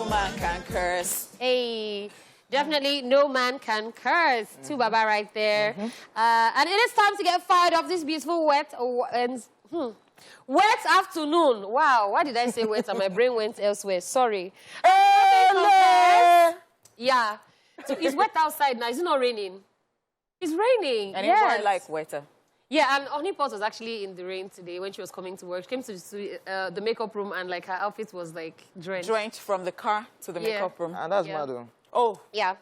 man can curse. Hey, definitely no man can curse. To Baba right there. And it is time to get fired up this beautiful wet afternoon. Wow, why did I say wet and my brain went elsewhere? Sorry. Yeah. So it's wet outside now. Is it not raining? It's raining. And it's like wetter. Yeah, and Honeypot was actually in the rain today when she was coming to work. She came to the makeup room and like her outfit was like drenched. Drenched from the car to the makeup room. And that's mad. Oh. Yeah.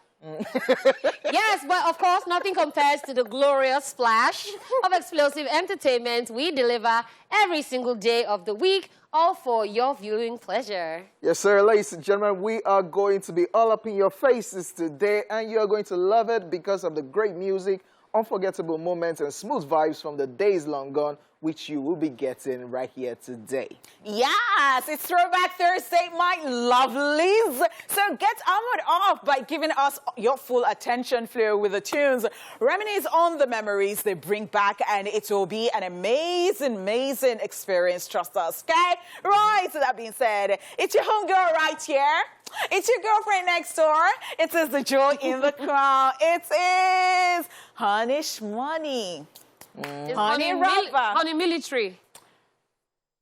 Yes, but of course, nothing compares to the glorious splash of explosive entertainment we deliver every single day of the week, all for your viewing pleasure. Yes, sir. Ladies and gentlemen, we are going to be all up in your faces today, and you're going to love it because of the great music, unforgettable moments, and smooth vibes from the days long gone, which you will be getting right here today. Yes, it's Throwback Thursday, my lovelies. So get armored off by giving us your full attention flow with the tunes. Reminisce on the memories they bring back, and it will be an amazing, amazing experience, trust us, okay? Right, so that being said, it's your homegirl right here. It's your girlfriend next door. It is the jewel in the crown. It is Honey Shmoney. Honey rapper. Honey military.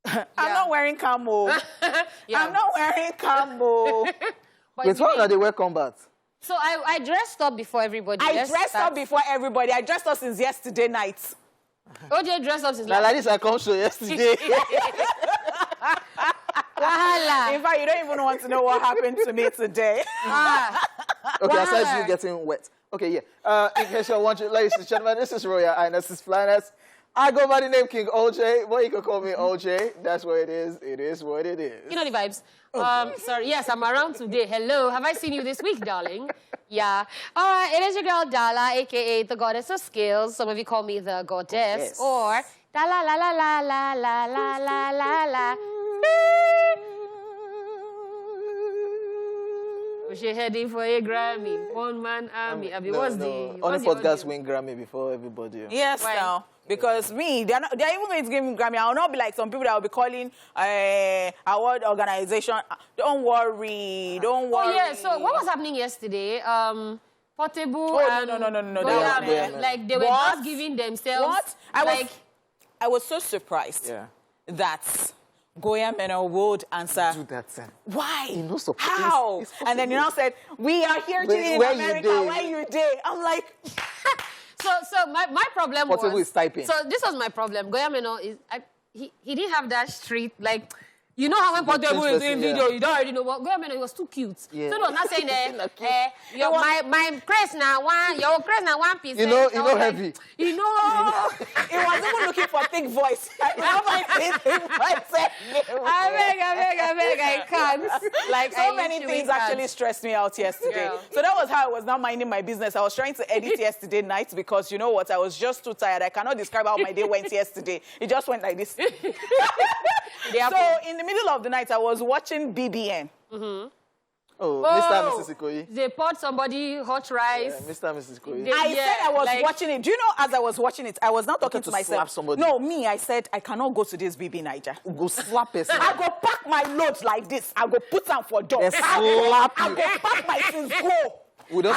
I'm not wearing camo. I'm not wearing camo. It's what that they wear combat. So I dressed up before everybody. I dressed up before everybody. I dressed up since yesterday night. OJ dressed up since like this I come show yesterday. In fact, you don't even want to know what happened to me today. Okay, aside you getting wet. Okay, yeah. In case you're wondering, ladies and gentlemen, this is Royal Highness's Flanness. I go by the name King OJ. Well, you can call me OJ. That's what it is. It is what it is. You know the vibes. Sorry, yes, I'm around today. Hello, have I seen you this week, darling? Yeah. All right, it is your girl Dala, a.k.a. the goddess of skills. Some of you call me the goddess. Or Dala la la la la la la la la la. She heading for a Grammy. One man army. I mean, what's the podcast win Grammy before everybody? Yes, now. Because me, they're even going to give me Grammy. I will not be like some people that will be calling award organization. Don't worry. Don't worry. Oh, yeah. So what was happening yesterday? Portable. Oh, no. Like they were just giving themselves. What? I was so surprised that Goya Meno would answer. Do that, sir. Why? How? And then you now said, we are here today in America. Where you did? I'm like... So my problem was... Portable is typing. So this was my problem. Goya Meno is... He didn't have that street, like... You know how when Portable is doing video, you don't already know what... Goya Meno, he was too cute. Yeah. So he was not saying my crest now one... Your crest now 1 piece. You know heavy. You know... He was even looking for thick voice. I beg, I can't. Like, so many things actually stressed me out yesterday. Yeah. So that was how I was not minding my business. I was trying to edit yesterday night because, you know what, I was just too tired. I cannot describe how my day went yesterday. It just went like this. So in the middle of the night, I was watching BBN. Oh, Mr. and Mrs. Ikoyi. They poured somebody hot rice. Yeah, Mr. and Mrs. Ikoyi. I said I was watching it. Do you know, as I was watching it, I was not talking to myself. No, me, I said, I cannot go to this BB Niger. Go slap it. I go pack my loads like this. I go put them for door. I go pack my things, go. We don't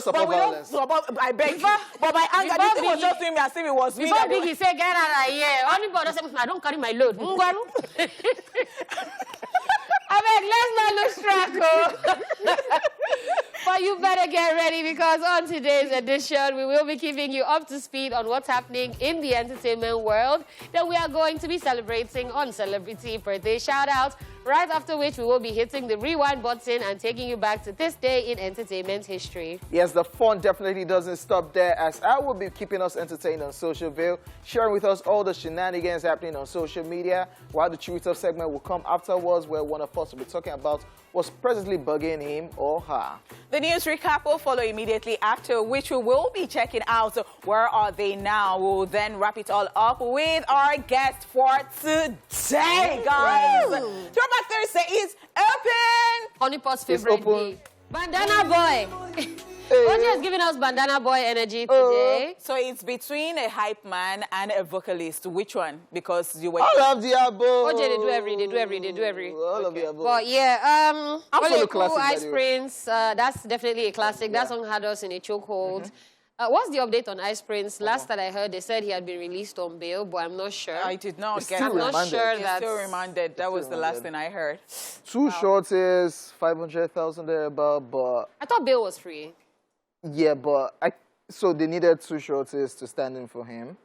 support violence. I beg you. But my anger, this thing was just doing me as if it was me. Before Biggie said, get out of here. Only brother said, I don't carry my load. I beg, let's not lose track, But you better get ready because on today's edition, we will be keeping you up to speed on what's happening in the entertainment world. Then we are going to be celebrating on Celebrity Birthday Shoutouts, right after which we will be hitting the rewind button and taking you back to this day in entertainment history. Yes, the fun definitely doesn't stop there, as I will be keeping us entertained on Social Veil, sharing with us all the shenanigans happening on social media, while the Truth Up segment will come afterwards, where one of us will be talking about what's presently bugging him or her. The news recap will follow immediately after, which we will be checking out where are they now. We'll then wrap it all up with our guest for today, guys. Throwback Thursday is open. Honeypot's favorite day. Bandana boy. OJ has given us Bandana Boy energy today. So it's between a hype man and a vocalist. Which one? Because you were... All of the above. OJ, they do every. All of the above. But yeah, Absolute Ole Cool, classic, by Ice the way. Prince, that's definitely a classic. That song had us in a chokehold. What's the update on Ice Prince? Last that I heard, they said he had been released on bail, but I'm not sure. I did not get still that. I'm not sure He's that... still remanded. That was the last thing I heard. Two shorts is 500,000 there about, but I thought bail was free. yeah, but so they needed two shorts to stand in for him,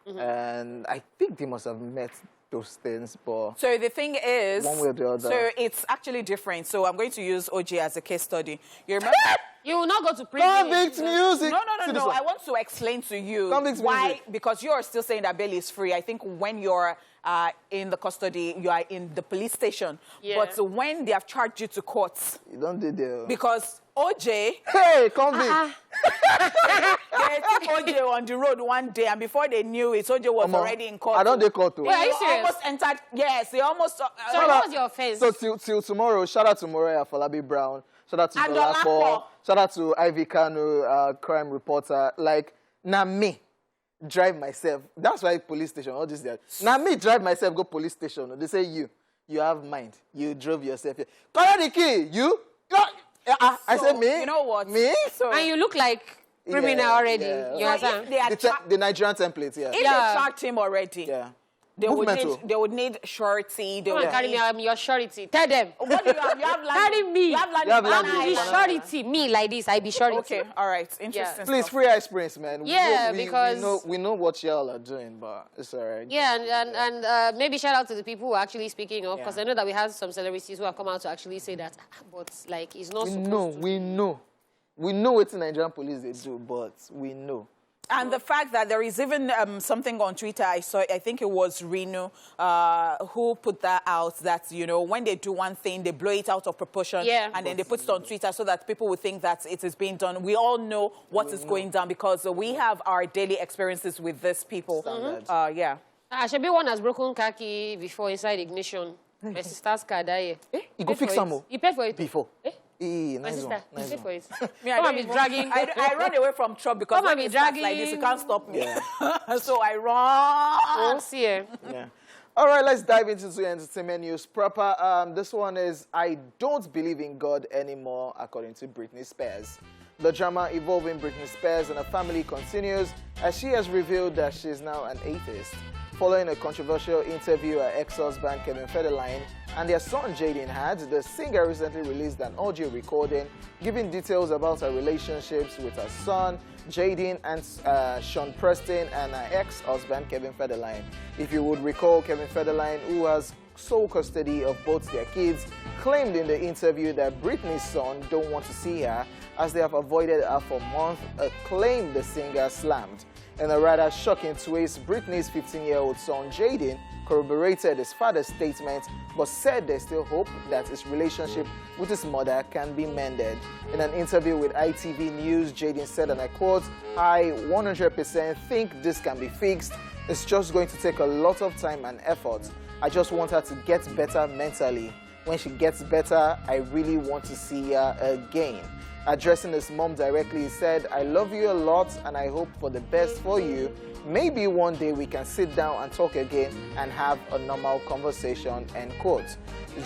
and I think they must have met those things, but So the thing is, one way or the other. so it's actually different. So I'm going to use OJ as a case study. You remember? You will not go to prison. Convict music. No. I want to explain to you Convict why. music. Because you're still saying that bail is free. I think when you're in the custody, you are in the police station. Yeah. But when they have charged you to court, You don't do there. because OJ, Hey, convict. they took OJ on the road one day, and before they knew it, OJ was already in court. I don't they court too. Wait, are you They serious? almost entered. Yes, they almost. So what was your offense? So till tomorrow, shout out to Morea Falabi Brown, shout out to And Dolapo, Dolapo. shout out to Ivy Kanu, crime reporter. Like, now me drive myself. That's why police station, all this there. Now me drive myself, go police station. They say you have mind. You drove yourself here. Collect the key, you? I So, said me? You know what? Me? So, And you look like criminal already. yeah. You so understand? if they had The Nigerian template, yeah. if Yeah. they charged him already, Yeah. they would Movement need too. they would need surety. They Come would and carry need, me, I'm your surety. Tell them. What do you have? You have land. Carry me. You have land. You have in land Banana in Be Banana Island. surety. Me like this, I be surety. Okay, all right, interesting. Please, stuff. free Ice Prince, man. Yeah, we because- we know what y'all are doing, but it's all right. Yeah, and maybe shout out to the people who are actually speaking up, because Yeah. I know that we have some celebrities who have come out to actually say that, but like it's not supposed to. We know what the Nigerian police they do, but we know. And the fact that there is even something on Twitter, I think it was Reno, who put that out, that, you know, when they do one thing, they blow it out of proportion. Yeah. And then they put it on Twitter so that people would think that it is being done. We all know what is going down because we have our daily experiences with these people. Standard. Yeah. Should be one has broken khaki before inside ignition. My sister's car die. You go fix some You paid for it? before. Eh? Eh, My nice sister, one, you nice paid one. for it. Me, I Come don't and be even- dragging. I run away from trouble because Come when and be it starts like dragging. this, you can't stop me. Yeah. So I run. Oh, see her. Yeah. All right, let's dive into the entertainment news proper. This one is I Don't Believe in God Anymore, according to Britney Spears. The drama involving Britney Spears and her family continues as she has revealed that she is now an atheist. Following a controversial interview her ex-husband Kevin Federline and their son Jaden had, the singer recently released an audio recording giving details about her relationships with her son Jaden and Sean Preston and her ex-husband Kevin Federline. If you would recall, Kevin Federline, who has sole custody of both their kids, claimed in the interview that Britney's son don't want to see her as they have avoided her for months, a claim the singer slammed. In a rather shocking twist, Britney's 15-year-old son Jaden corroborated his father's statement but said there's still hope that his relationship with his mother can be mended. In an interview with ITV News, Jaden said, and I quote, "I 100% think this can be fixed. It's just going to take a lot of time and effort. I just want her to get better mentally. When she gets better, I really want to see her again." Addressing his mom directly, he said, "I love you a lot and I hope for the best for you. Maybe one day we can sit down and talk again and have a normal conversation," end quote.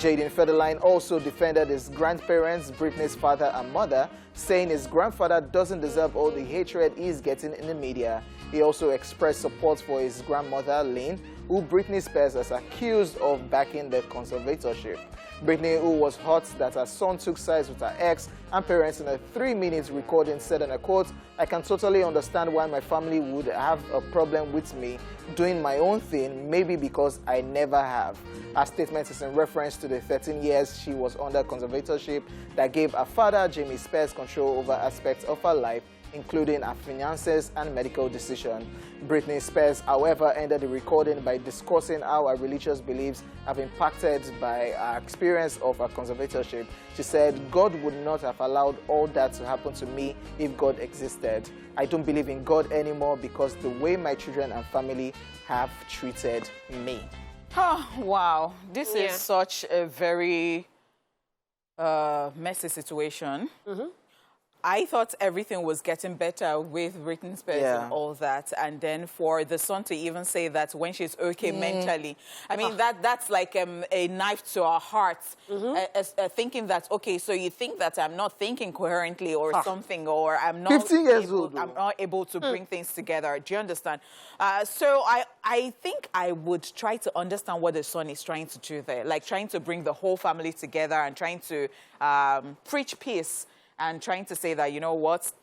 Jaden Federline also defended his grandparents, Britney's father and mother, saying his grandfather doesn't deserve all the hatred he's getting in the media. He also expressed support for his grandmother, Lynn, who Britney Spears has accused of backing the conservatorship. Britney, who was hot that her son took sides with her ex and parents in a 3-minute recording, said, and I quote, "I can totally understand why my family would have a problem with me doing my own thing, maybe because I never have." Her statement is in reference to the 13 years she was under conservatorship that gave her father, Jamie Spears, control over aspects of her life, including her finances and medical decision. Britney Spears, however, ended the recording by discussing how her religious beliefs have impacted by her experience of her conservatorship. She said, "God would not have allowed all that to happen to me if God existed. I don't believe in God anymore because the way my children and family have treated me." Oh, wow. This Yeah. is such a very messy situation. I thought everything was getting better with Britney Spears and all that. And then for the son to even say that when she's okay mentally, I mean, that's like a knife to our hearts, thinking that, okay, so you think that I'm not thinking coherently or something, or I'm not 15 years old. I'm not able to bring things together. Do you understand? So I think I would try to understand what the son is trying to do there, like trying to bring the whole family together and trying to preach peace. And trying to say that, you know what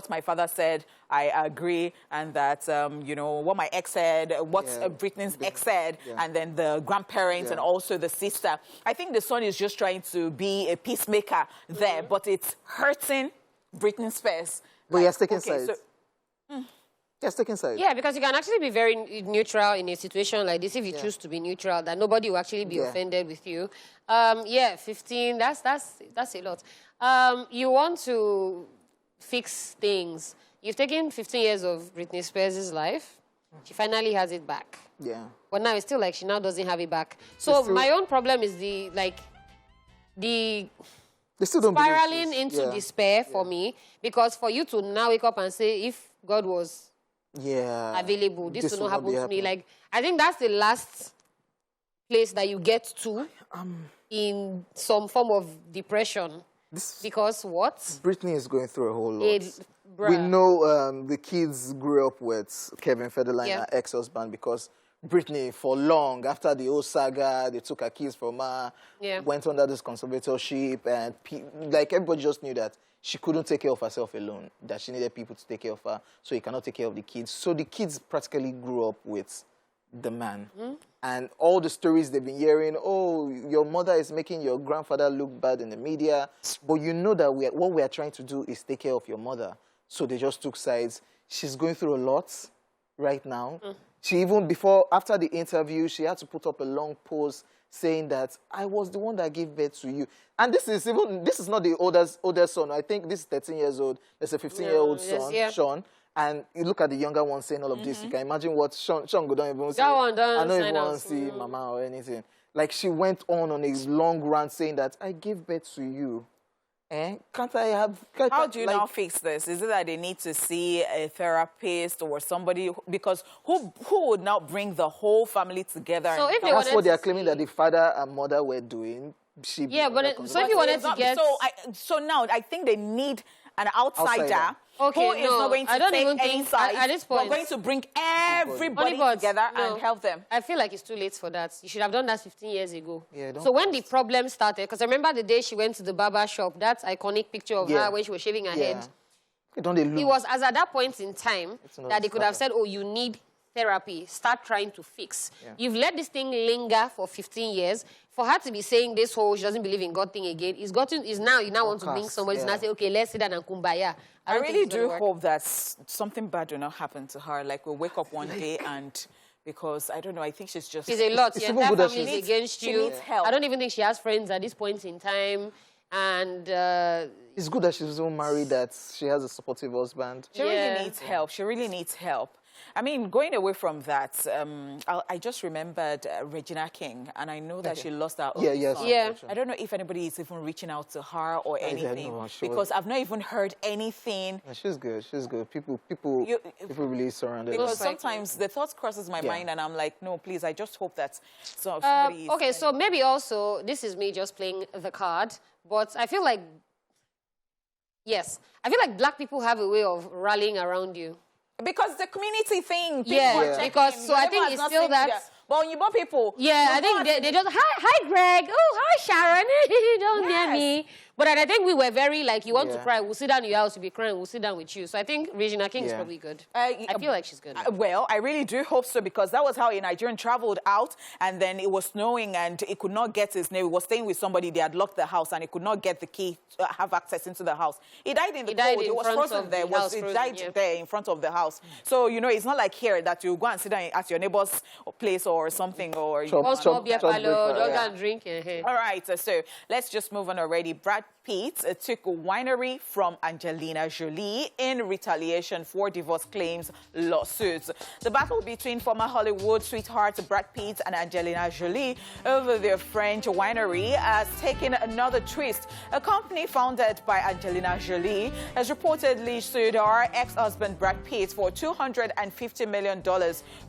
my father said, I agree, and that, you know, what my ex said, what Britney's ex said, and then the grandparents and also the sister. I think the son is just trying to be a peacemaker there, but it's hurting Britney Spears. But he has taken sides. Yes, taking sides. Yeah, because you can actually be very neutral in a situation like this if you choose to be neutral, that nobody will actually be offended with you. 15, that's a lot. You want to fix things. You've taken 15 years of Britney Spears' life. She finally has it back. Yeah. But now it's still like she now doesn't have it back. So my own problem is the spiraling into despair for me, because for you to now wake up and say, if God was available, this will not happen to me. Like, I think that's the last place that you get to in some form of depression. Because what? Britney is going through a whole lot. We know the kids grew up with Kevin Federline, her ex-husband, because Britney, for long, after the old saga, they took her kids from her, went under this conservatorship, and like everybody just knew that she couldn't take care of herself alone, that she needed people to take care of her, so he cannot take care of the kids. So the kids practically grew up with the man. And all the stories they've been hearing, oh, your mother is making your grandfather look bad in the media, but you know that what we are trying to do is take care of your mother. So they just took sides. She's going through a lot right now. She even after the interview, she had to put up a long post saying that I was the one that gave birth to you. And this is not the older son. I think this is 13 years old. There's a 15-year-old son, Sean. And you look at the younger one saying all of this. You can imagine what Sean don't even say. I don't even want to see mama or anything. Like, she went on a long rant saying that I gave birth to you. Can't I have... How do you now fix this? Is it that they need to see a therapist or somebody? Because who would now bring the whole family together? So if that's what they are claiming that the father and mother were doing. So if you wanted to get... So now I think they need an outsider who is not going to take any side. At this point, we're going to bring everybody together and help them. I feel like it's too late for that. You should have done that 15 years ago. So when the problem started, because I remember the day she went to the barber shop, that iconic picture of her when she was shaving her head. It was as at that point in time that they could have said, oh, you need therapy. Start trying to fix. You've let this thing linger for 15 years. For her to be saying this whole she doesn't believe in God thing again, you now want to bring somebody to say, okay, let's sit down and kumbaya. I really do hope that something bad will not happen to her. Like, we'll wake up one day and... Because, I don't know, I think she's just... She's a lot. The entire family is against you. She needs help. I don't even think she has friends at this point in time. And... it's good that she's so married, that she has a supportive husband. She really needs help. She really needs help. I mean, going away from that, I just remembered Regina King, and I know that she lost her own son. I don't know if anybody is even reaching out to her or anything, because I've not even heard anything. Yeah, she's good. She's good. People really surround her. Because sometimes the thoughts crosses my mind, and I'm like, no, please, I just hope that somebody is... Okay, so maybe also, this is me just playing the card, but I feel like, I feel like black people have a way of rallying around you. Because the community thing. Because so I think it's still that. But you people. I think they just, hi Greg. Oh, hi Sharon. Don't near me. But I think we were very like, you want to cry, we'll sit down in your house, you'll be crying, we'll sit down with you. So I think Regina King is probably good. I feel like she's good. Well, I really do hope so, because that was how a Nigerian traveled out, and then it was snowing and it could not get his name. He was staying with somebody, they had locked the house and he could not get the key to have access into the house. He died in the cold. It was frozen there. He died there in front of the house. So, you know, it's not like here that you go and sit down at your neighbor's place or something, or you and drink. All right, so let's just move on already. Brad Pitt took a winery from Angelina Jolie in retaliation for divorce claims lawsuits. The battle between former Hollywood sweetheart Brad Pitt and Angelina Jolie over their French winery has taken another twist. A company founded by Angelina Jolie has reportedly sued her ex-husband Brad Pitt for $250 million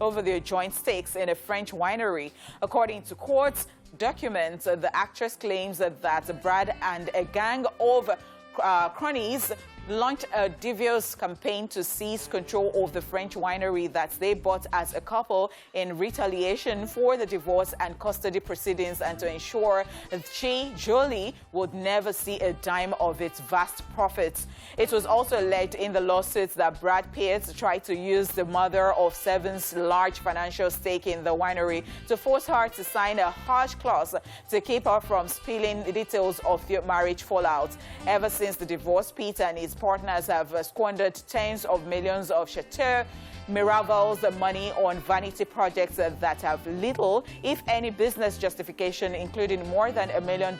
over their joint stakes in a French winery. According to courts documents, the actress claims that Brad and a gang of cronies launched a devious campaign to seize control of the French winery that they bought as a couple in retaliation for the divorce and custody proceedings, and to ensure that she, Jolie, would never see a dime of its vast profits. It was also alleged in the lawsuits that Brad Pitt tried to use the mother of seven's large financial stake in the winery to force her to sign a harsh clause to keep her from spilling details of their marriage fallout. Ever since the divorce, Pitt and his partners have squandered tens of millions of Chateau Miraval's money on vanity projects that have little, if any, business justification, including more than $1 million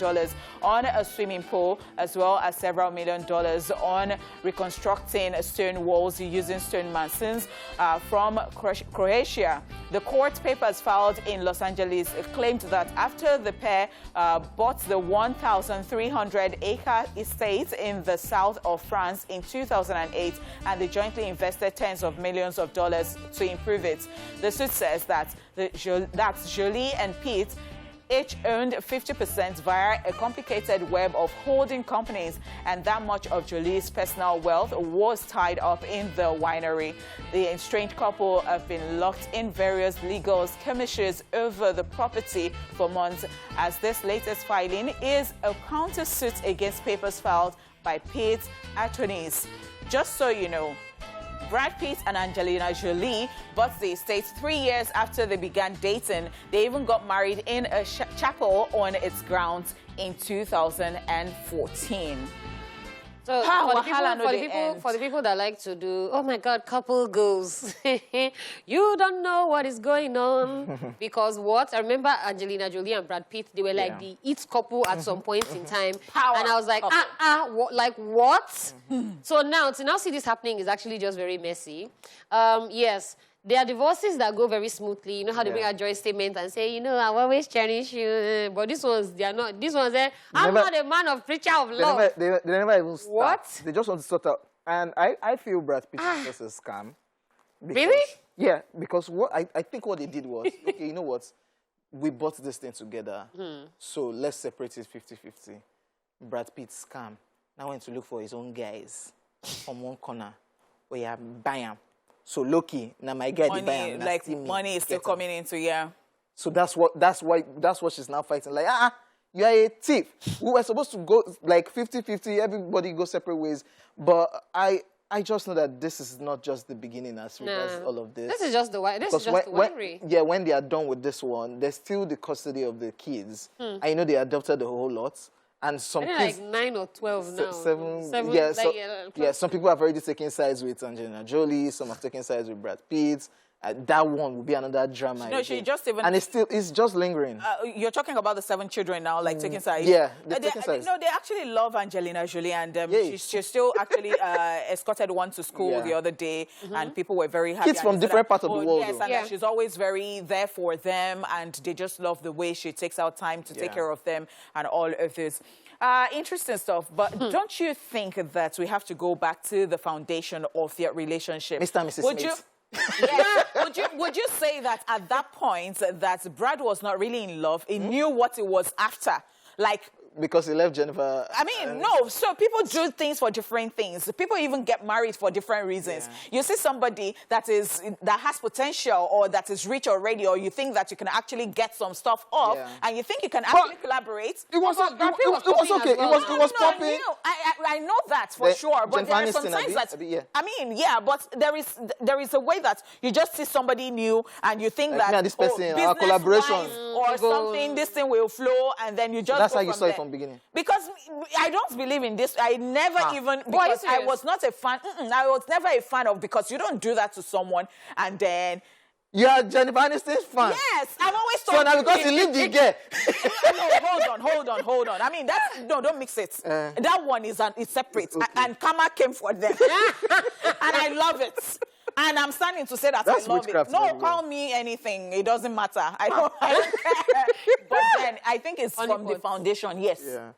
on a swimming pool, as well as several $1 million on reconstructing stone walls using stone masons from Croatia. The court papers filed in Los Angeles claimed that after the pair bought the 1,300-acre estate in the south of France in 2008, and they jointly invested tens of millions of dollars to improve it. The suit says that Jolie and Pitt each owned 50% via a complicated web of holding companies, and that much of Jolie's personal wealth was tied up in the winery. The estranged couple have been locked in various legal skirmishes over the property for months, as this latest filing is a countersuit against papers filed by Pitt's attorneys. Just so you know, Brad Pitt and Angelina Jolie bought the estate 3 years after they began dating. They even got married in a chapel on its grounds in 2014. So for the people that like to do, oh my God, couple goals. You don't know what is going on. Because what? I remember Angelina Jolie and Brad Pitt, they were like the it couple at some point in time. Power and I was like, what? Like what? So now, to now see this happening is actually just very messy. Yes. There are divorces that go very smoothly. You know how they bring a joint statement and say, you know, I always cherish you. But these ones, they are not. These ones, I'm not a man of preacher of love. They never even start. What? They just want to sort out. And I feel Brad Pitt is just a scam. Because, Really? Yeah, because what I think what they did was, okay, you know what? We bought this thing together. So let's separate it 50-50. Brad Pitt scam. Now went to look for his own guys from one corner. Where you buy him. So Loki, now my guy, Money, like money is still coming into, So that's what she's now fighting. Like, you are a thief. We were supposed to go like 50-50, everybody go separate ways. But I just know that this is not just the beginning as regards all of this. This is just the winery. When they are done with this one, there's still the custody of the kids. And you know they adopted a whole lot. And some kids, like 9 or 12 now. Seven, yeah, some people have already taken sides with Angelina Jolie. Some have taken sides with Brad Pitt. That one will be another drama. No, she just even... And it's just lingering. You're talking about the 7 children now, like taking sides. Yeah, they're taking sides. No, they actually love Angelina Jolie, and she still actually escorted one to school the other day, and people were very happy. Kids from different parts of the world. Yes, and she's always very there for them, and they just love the way she takes out time to take care of them and all of this. Interesting stuff, but don't you think that we have to go back to the foundation of their relationship? Mr. and Mrs. Smith. Would you say that at that point that Brad was not really in love? He knew what it was after, like. Because he left Jennifer. I mean, no. So people do things for different things. People even get married for different reasons. You see somebody that has potential or that is rich already, or you think that you can actually get some stuff off, and you think you can actually collaborate. It was okay. It was popping. I know that for sure. But there are some times that I mean, but there is a way that you just see somebody new and you think that this person, our collaboration or something, this thing will flow, and then you just. That's how you saw it from beginning. Because I don't believe in this. I never even, because I was not a fan. I was never a fan of, because you don't do that to someone and then You are Jennifer Aniston's fan. Yes, I've always So told now because you leave the girl. No, hold on. I mean, don't mix it. That one is separate. Okay. And Kama came for them. And I love it. And I'm standing to say that That's I love it. witchcraft, No, very call well. me anything. It doesn't matter. I don't care. But then I think it's from the foundation, yes. Yeah.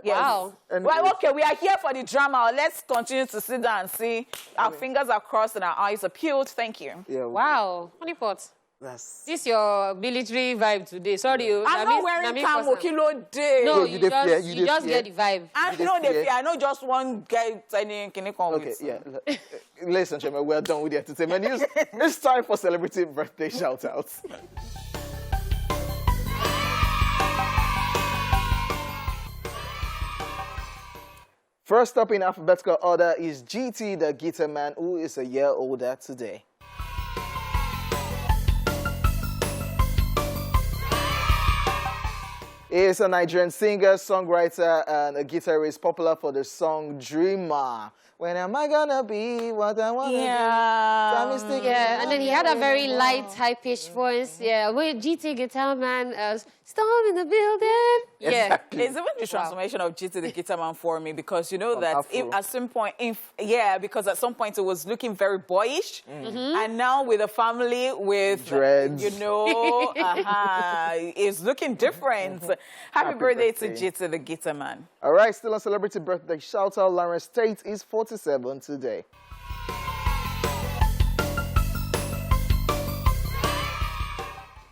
Yes. Wow. Well, okay, we are here for the drama. Let's continue to sit down and see. Our fingers are crossed and our eyes are peeled. Thank you. Yeah. Wow. Honeypot. That's... This is your military vibe today. Sorry, you. I'm not wearing camo kilo day. No, you you dey fear, just, you you dey just fear. get the vibe. I You dey know the fear. fear. I know just one guy any can come Okay, with. yeah. Ladies and gentlemen, we're done with the entertainment news. It's time for celebrity birthday shoutouts. First up in alphabetical order is GT, the guitar man, who is a year older today. He is a Nigerian singer, songwriter, and a guitarist popular for the song Dreamer. When am I gonna be what I want to be? Yeah, and then he had a very light, high-pitched voice. Yeah, with GT guitar man, storm in the building. Yeah, Exactly. It's even the transformation of GT the guitar man for me because you know From that Afro. at some point, because at some point it was looking very boyish, and now with a family with Dreads. you know, it's looking different. Happy birthday to GT the guitar man. All right, still on celebrity birthday shout-out, Lawrence Tate is 47 today.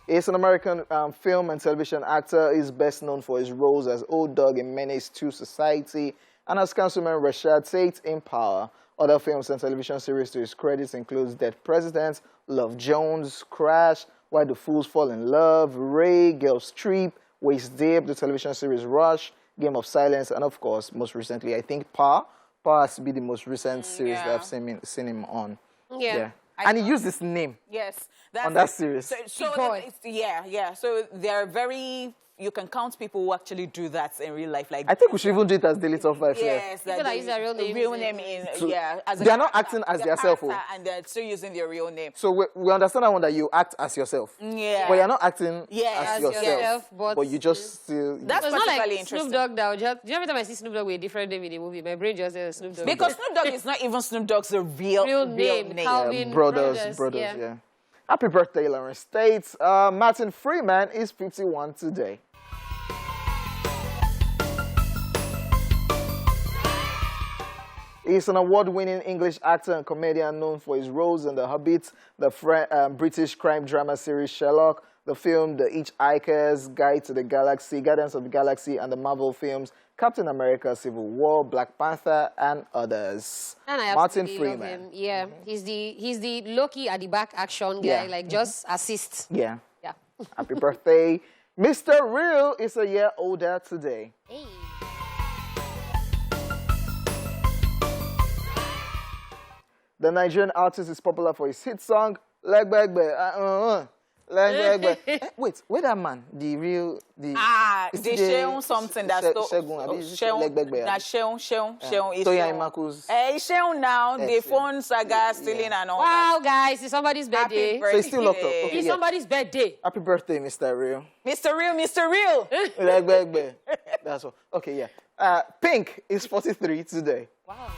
He's an American film and television actor. He's best known for his roles as Old Dog in Menace to Society and as Councilman Rashad Tate in Power. Other films and television series to his credits includes Dead Presidents, Love Jones, Crash, Why Do Fools Fall in Love, Ray, Girls Trip, Waist Deep, the television series Rush, Game of Silence, and of course, most recently, I think Power. Power has to be the most recent series that I've seen him on. Yeah. And he used his name. Yes, On that series. Boy. So they're very. You can count people who actually do that in real life. Like I think we should even do it as Daily Top 5. yes, People that use their real names. Real name in So as a they are not character. acting as They're theirself, character, and they're still using their real name. So we understand that one that you act as yourself. Yeah, But you're not acting Yes, as yes, yourself. but But you just still... That's So it's not particularly like interesting. Snoop Dogg now. Do you know every time I see Snoop Dogg with a different name in a movie, my brain just says Snoop Dogg. Because Snoop Dogg is not even Snoop Dogg's real name. Calvin brothers, yeah. Happy birthday, Lawrence Tate. Martin Freeman is 51 today. He's an award-winning English actor and comedian known for his roles in The Hobbit, the British crime drama series Sherlock, the film The Hitchhiker's Guide to the Galaxy, Guardians of the Galaxy, and the Marvel films Captain America, Civil War, Black Panther, and others. And I Martin absolutely love Freeman. him. Yeah, he's the Loki at the back action guy, Yeah. like just assist. Yeah. Yeah. Happy birthday. Mr. Real is a year older today. Hey. The Nigerian artist is popular for his hit song, Leg Back Back. Leg Back Back. Wait, where that man? The real... They Sheun show something that's Sheun, Leg Back Back. Sheun. Toya Imaku's... Hey, Sheun now, the Yes, phone saga stealing and all that. Wow, guys, it's somebody's birthday. So he's still locked up. Okay, It's yeah. somebody's birthday. Happy birthday, Mr. Real. Mr. Real. Leg Back Back. That's all. Okay, yeah. Pink is 43 today. Wow.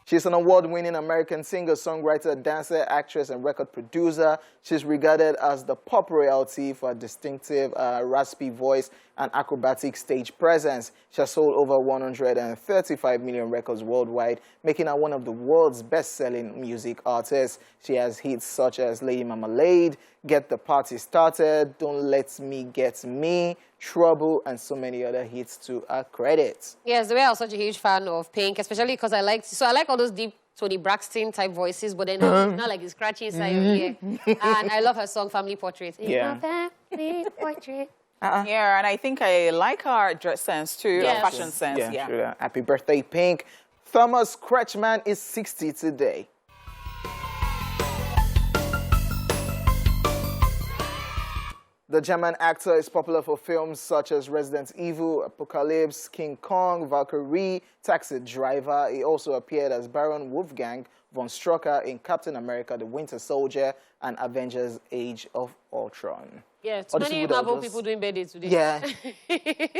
She's an award-winning American singer, songwriter, dancer, actress, and record producer. She's regarded as the pop royalty for her distinctive, raspy voice and acrobatic stage presence. She has sold over 135 million records worldwide, making her one of the world's best-selling music artists. She has hits such as Lady Marmalade, Get the Party Started, Don't Let Me Get Me, Trouble, and so many other hits to her credit. Yes, the way I was such a huge fan of Pink, especially because I like all those deep Tony Braxton type voices, but then it's not like it's scratchy inside your ear. And I love her song Family Portrait. Yeah. Family Portrait. Yeah, and I think I like her dress sense too, Yes. her fashion sense. Yeah. Sure. Happy birthday, Pink. Thomas Kretschmann is 60 today. The German actor is popular for films such as Resident Evil, Apocalypse, King Kong, Valkyrie, Taxi Driver. He also appeared as Baron Wolfgang von Strucker in Captain America, The Winter Soldier, and Avengers Age of Ultron. Yeah, too many Marvel people doing birthday today. Yeah.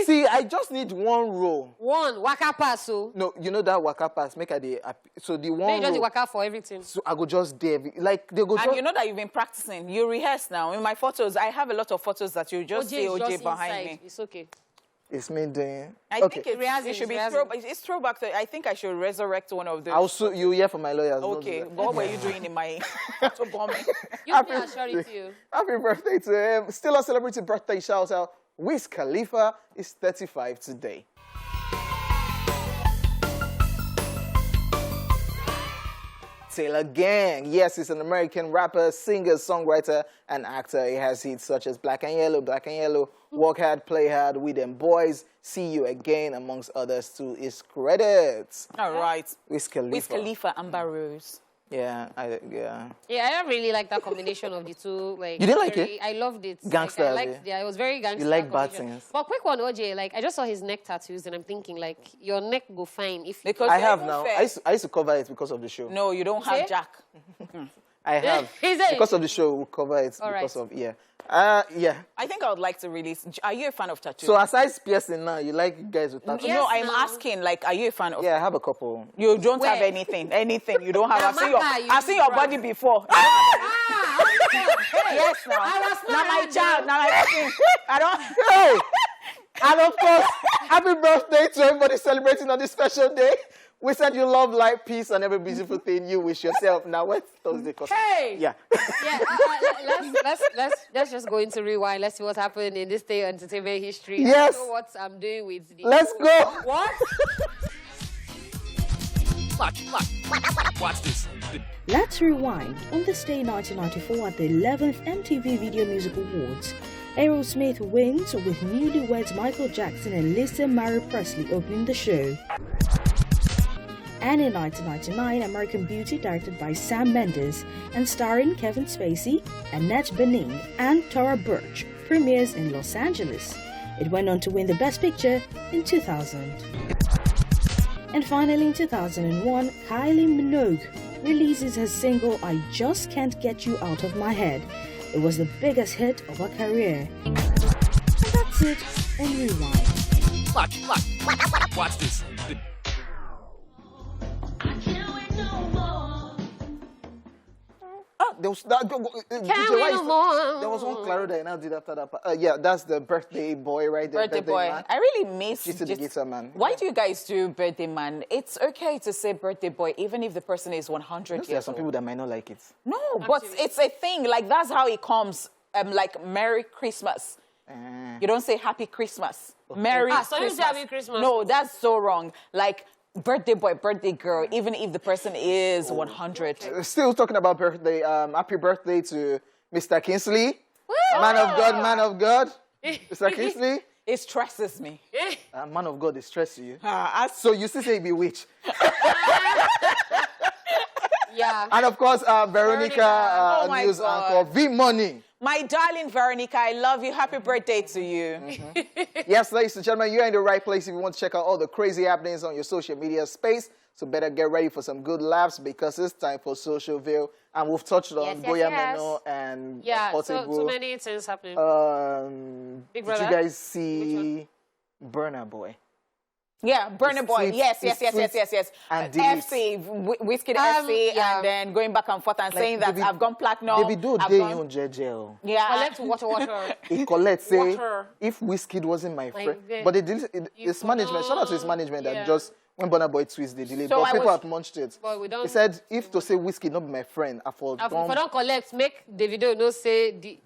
See, I just need one role. One, waka pass, so. No, you know that waka pass, make a day. So the one They just role, waka for everything. so I go just there. Like, they go And just... you know that you've been practicing. You rehearse now. In my photos, I have a lot of photos that you just see is OJ just behind inside. me. It's okay. It's me doing... I Okay. think it should be it's throwback. I think I should resurrect one of those. I'll sue you here for my lawyers. Okay, what were you doing in my photo bombing? You me, I'll show it to you. Happy birthday to him. Still a celebrity birthday shout out. Wiz Khalifa is 35 today. Taylor Gang. Yes, he's an American rapper, singer, songwriter, and actor. He has hits such as Black and Yellow, Work Hard, Play Hard, We Them Boys, See You Again, amongst others to his credits. All right. Wiz Khalifa. Wiz Khalifa, Amber Rose. Yeah. Yeah, I don't really like that combination of the two. Like, You didn't like it? I loved it. Gangster, Like, it was very gangster. You like bad combination. things. But quick one, OJ, like, I just saw his neck tattoos, and I'm thinking, like, your neck go fine if Because I you're have even now. fair. I used to cover it because of the show. No, you don't have See? Jack. I have. Is it? Because of the show, we'll cover it All because right. of, yeah. Yeah. I think I would like to release. Are you a fan of tattoos? So aside piercing now, you like guys with tattoos? Yes, no, I'm now. asking, like, are you a fan of? Yeah, I have a couple. You don't Where? have anything. Anything. You don't have. Now, I've seen your Mama, body before. Yes, now. I was Now not my around child. you. Now my thing. I don't. Hey! And of course, happy birthday to everybody celebrating on this special day. We said you love life, peace, and every beautiful thing you wish yourself. Now, when's Thursday? Hey! Yeah. Yeah, let's just go into rewind. Let's see what happened in this day of entertainment history. Yes. I know what I'm doing with the... Let's go. What? Watch this. Let's rewind. On this day 1994 at the 11th MTV Video Music Awards, Aerosmith wins with newlyweds Michael Jackson and Lisa Marie Presley opening the show. And in 1999, American Beauty, directed by Sam Mendes and starring Kevin Spacey, Annette Bening, and Tara Birch, premieres in Los Angeles. It went on to win the Best Picture in 2000. And finally, in 2001, Kylie Minogue releases her single I Just Can't Get You Out of My Head. It was the biggest hit of her career. And that's it on Rewind. Watch this. There was that. Can't wait no more. There was one Claro that I now did after that. Yeah, that's the birthday boy right there. Birthday boy. man. I really miss. G to the guitar man. Why do you guys do birthday man? It's okay to say birthday boy, even if the person is 100 There are years some old. people that might not like it. No, but it's a thing. Like, that's how it comes. Like, Merry Christmas. You don't say Happy Christmas. Merry so you Christmas. say Happy Christmas. No, that's so wrong. Like, birthday boy, birthday girl, even if the person is 100. Still talking about birthday. Happy birthday to Mr. Kingsley. Man of God, man of God. Mr. Kingsley. It stresses me. Man of God, it stresses you. As So you still say be witch. Yeah. And of course, Veronica, Oh my news God. anchor, V-Money. my darling Veronica, I love you. Happy birthday to you. Yes, ladies and gentlemen, you're in the right place if you want to check out all the crazy happenings on your social media space. So better get ready for some good laughs because it's time for Social Veil. And we've touched on Goya Meno and Portable. so many things happening. Big Did Brother? you guys see Burna Boy? Yeah, Burna Boy. Tweets, Yes. his tweets and deletes. FC, Whiskey FC, yeah. and then going back and forth and saying that David- I've gone platinum. Davido I've dey gone- on JJ. Yeah. Collect water. He collect say Water. if Wizkid wasn't my friend, friend. but they did his management. Shout out to his management that just when Burna Boy tweets they delete. So but I people was- have munched it. But we don't- He said if to say Wizkid not be my friend, I for If I don't collect, make Davido no say the.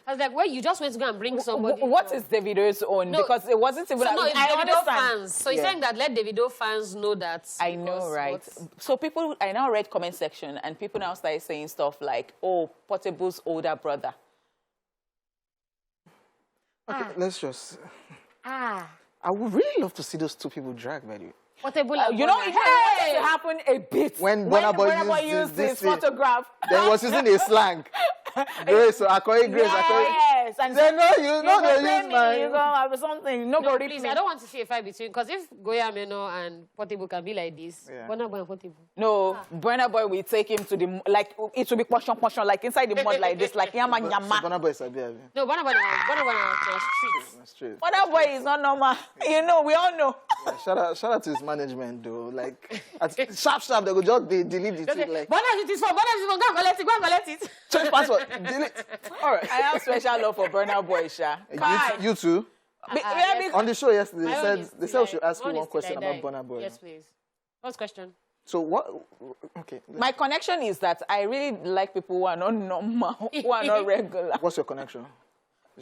I was like, well, you just went to go and bring somebody. What is Davido's own? No. Because it wasn't even. So no, it's I Davido understand. fans. So he's Yeah. saying that let Davido fans know that. I know, because right? what's- So people, I now read comment section, and people now started saying stuff like, "Oh, Portable's older brother." Okay, let's just. Ah. I would really love to see those two people drag, by the way. Portable. You know, it wanted to happen a bit When Burna Boy Burna used used this his thing, photograph. Then was using a slang. Grace, so I call it Grace. I call it. Yes. Yes, and They know you you know go they pay use me, mine. you go have something. No, Nobody please, me. I don't want to see a fight between, because if Goya Meno and Portable can be like this, Yeah. Burna Boy and Portable. No, Burna Boy will take him to the, like, it will be portion, like inside the mud like this, like yama So yama. Burna Boy is a bit. No, Burna Boy na streets. That's true. Burna Boy is not normal. You know, we all know. Yeah, shout out to his management though. Like sharp, they go just delete the tweet like Burna is for Burna is for go and collect it. change password, delete. All right. I have special love for Burna Boy, Sha. You too. Yes. On the show yesterday, My own they is said we till should I- ask you mine one is till question I about die. Burna Boy. Yes, please. What's question? So what? Okay. My connection is that I really like people who are not normal, who are not regular. What's your connection?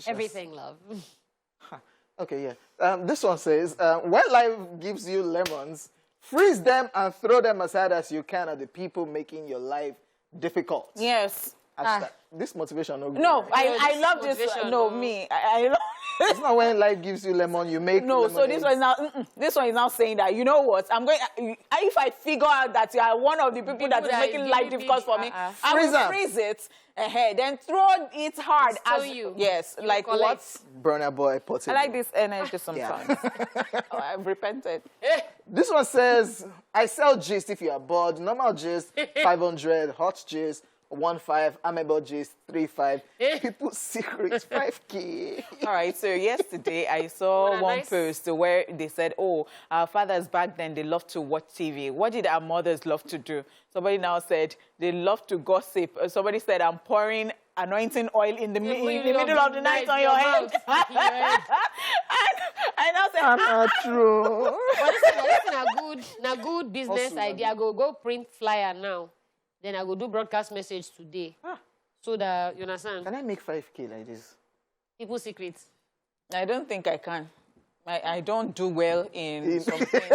Everything, love. Okay, yeah. This one says, when life gives you lemons, freeze them and throw them aside as you can at the people making your life difficult. Yes. This motivation, No, I this love this. motivation, No, no. me. I love It's not when life gives you lemon, you make No, so this lemonade. one is now. This one is now saying that, you know what? I'm going. If I figure out that you are one of the people that is that making is life giving difficult for me, I Freeze will them. freeze it ahead, then throw it hard So as you. Yes, You like collect. what? Burna Boy I Portable. like this energy sometimes. Oh, I've repented. This one says, I sell gist if you are bored. Normal gist, 500. Hot gist, 1.5. Amable gist, 3.5. People's secrets, 5K. All right, so yesterday I saw What a one nice- post where they said, oh, our fathers back then, they loved to watch TV. What did our mothers love to do? Somebody now said they love to gossip. Somebody said, I'm pouring anointing oil in the middle of the night on your head. I now said, Not true. But listen, a good business Hustle, idea. I go print flyer now. Then I go do broadcast message today. So that, you understand? Can I make 5K like this? People's secrets. I don't think I can. I don't do well in some things.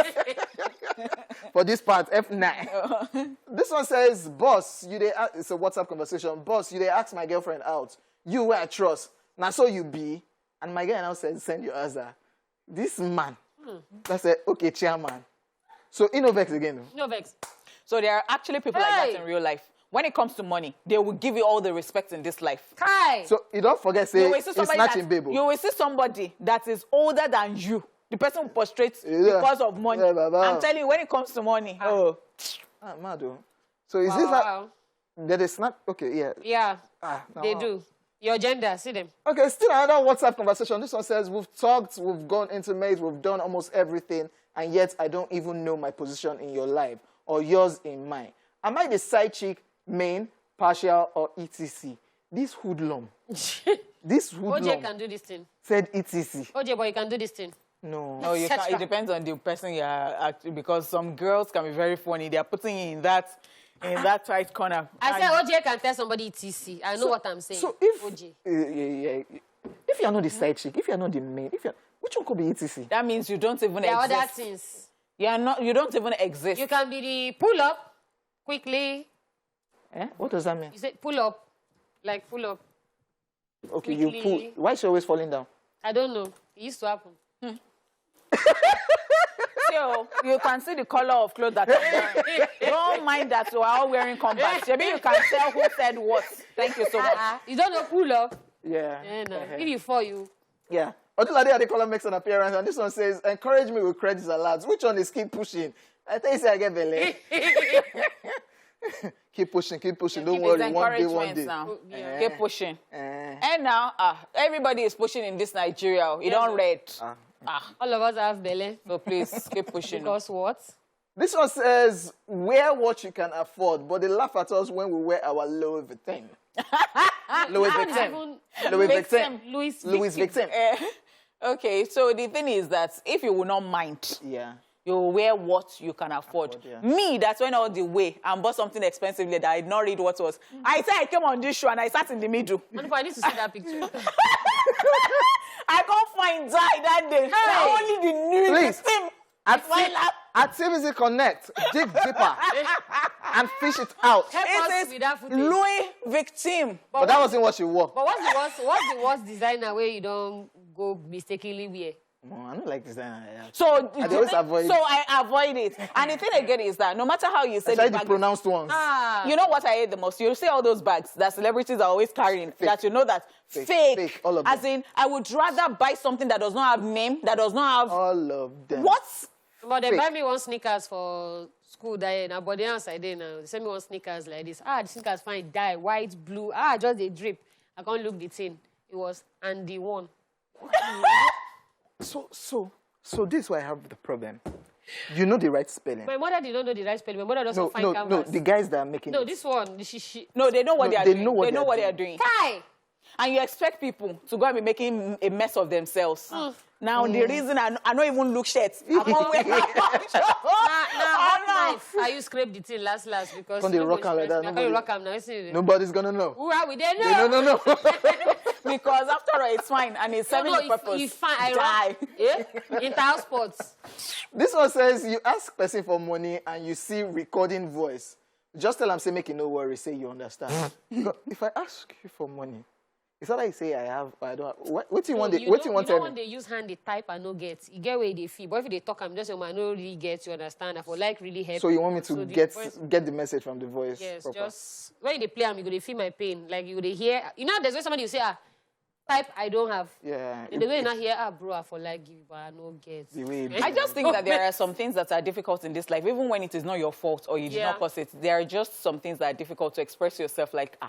For this part, F9. This one says, boss, it's a WhatsApp conversation. Boss, you they ask my girlfriend out. You where I trust. Now so you be. And my girl now said, send your answer. This man. I said, okay, chairman. So Innovex again. No vex. So there are actually people like that in real life. When it comes to money, they will give you all the respect in this life. Kai. So you don't forget, say, You will see it's somebody snatching baby. you will see somebody that is older than you. The person who prostrates Yeah. because of money. Yeah, baba. I'm telling you, when it comes to money, oh, Mad though. So is Wow, this wow. that is not okay? Yeah. Yeah, No. they do. Your gender, see them. Okay, still another WhatsApp conversation. This one says, we've talked, we've gone intimate, we've done almost everything, and yet I don't even know my position in your life or yours in mine. Am I the side chick, main, partial, or etc? This hoodlum. This OJ hoodlum can do this thing. said etc. OJ, but you can do this thing. No. no, you can't. It depends on the person you are actually, because some girls can be very funny. They are putting you in that tight corner. I said OJ can tell somebody TC. I know what I'm saying. So if OJ. if you are not the side chick, if you are not the main, which one could be etc? That means you don't even There are other exist. things. You don't even exist. You can be the pull up quickly. What does that mean? You say pull up. Like pull up. Okay, quickly. you pull. Why is she always falling down? I don't know. It used to happen. So you can see the color of clothes that I'm wearing. Don't mind that we are all wearing combats. Maybe you can tell who said what. Thank you so much. You don't know pull up. Yeah. No. If you fall, you. Yeah. Odulade Adekola makes an appearance, and this one says, encourage me with credits alerts. Which one is keep pushing? I think you say I get belly. Keep pushing, keep pushing. Don't It's worry, one day. now. Yeah. Keep pushing. And now, everybody is pushing in this Nigeria. You don't read. All of us have belly. So please, keep pushing. Because what? This one says, wear what you can afford, but they laugh at us when we wear our Louis Vuitton. Louis Vuitton. Louis Vuitton. Louis Vuitton. Okay, so the thing is that if you will not mind, Yeah. you will wear what you can afford. Yeah. Me, that's went all the way and bought something expensively that I did not read what was. I said I came on this show and I sat in the middle. And I need to see that picture. I can't find Zai that day. Now only the news. Please. Team. At TVZ Connect, dig deeper and fish it out. Help us It with that is footage. Louis Victim. But that wasn't what she wore. But what's the worst designer where you don't go mistakenly wear? I don't like this. So, I always avoid so I avoid it. And the thing again is that no matter how you say the pronounced ones. you know what I hate the most? You see all those bags that celebrities are always carrying, that you know that fake. All of them. As in, I would rather buy something that does not have name, that does not have... All of them. What? But they buy me one sneakers for school that now, but the outside there now. They send me one sneakers like this. The sneakers fine, dye, white, blue. Just a drip. I can't look the thing. It was Andy one. So this is why I have the problem. You know the right spelling. My mother did not know the right spelling. My mother doesn't find canvas. No, the guys that are making No, it. this one. No, they know what they are doing. They know what they are doing. Kai! And you expect people to go and be making a mess of themselves. Now, the reason I don't even look shirts. I won't wear I use scrape the thing last because... Can they rock them like that? Nobody's going to know. Who are we? They know. No. Because after all, it's fine and it's serving the purpose. It's fine. I Inter sports. This one says you ask person for money and you see recording voice. Just tell them, say, make it no worry, say you understand. If I ask you for money, it's not like you say I have, I don't have. What do you want? What you want to when they use hand, they type and no get. You get where they feel. But if they talk, I'm just saying, I don't really get, you understand. I feel like really help. So you want me to get the message from the voice? Yes, proper. just when they play, you go to feel my pain. Like you go to hear. You know, there's when somebody you say, type I don't have. Yeah. And the way you not hear, bro, I for like give, but I no get. I just think that there are some things that are difficult in this life, even when it is not your fault or you did not cause it. There are just some things that are difficult to express yourself. Like,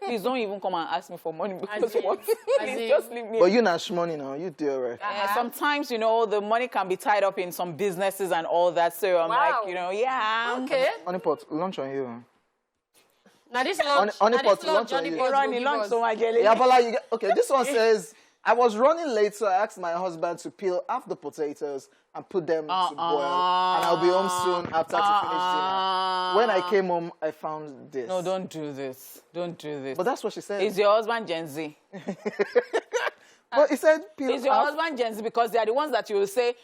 please don't even come and ask me for money because what? Please just leave me. But you not money now. You do alright. Sometimes, you know, the money can be tied up in some businesses and all that. So I'm like, you know, Okay. Honeypot, lunch on you. Now this lunch, Johnny lunch so my girl. Yeah, but okay, this one says, I was running late, so I asked my husband to peel half the potatoes and put them to boil. And I'll be home soon after to finish dinner. When I came home, I found this. No, don't do this. Don't do this. But that's what she said. Is your husband Gen Z? But he said peel Is your husband Gen Z? Because they are the ones that you will say,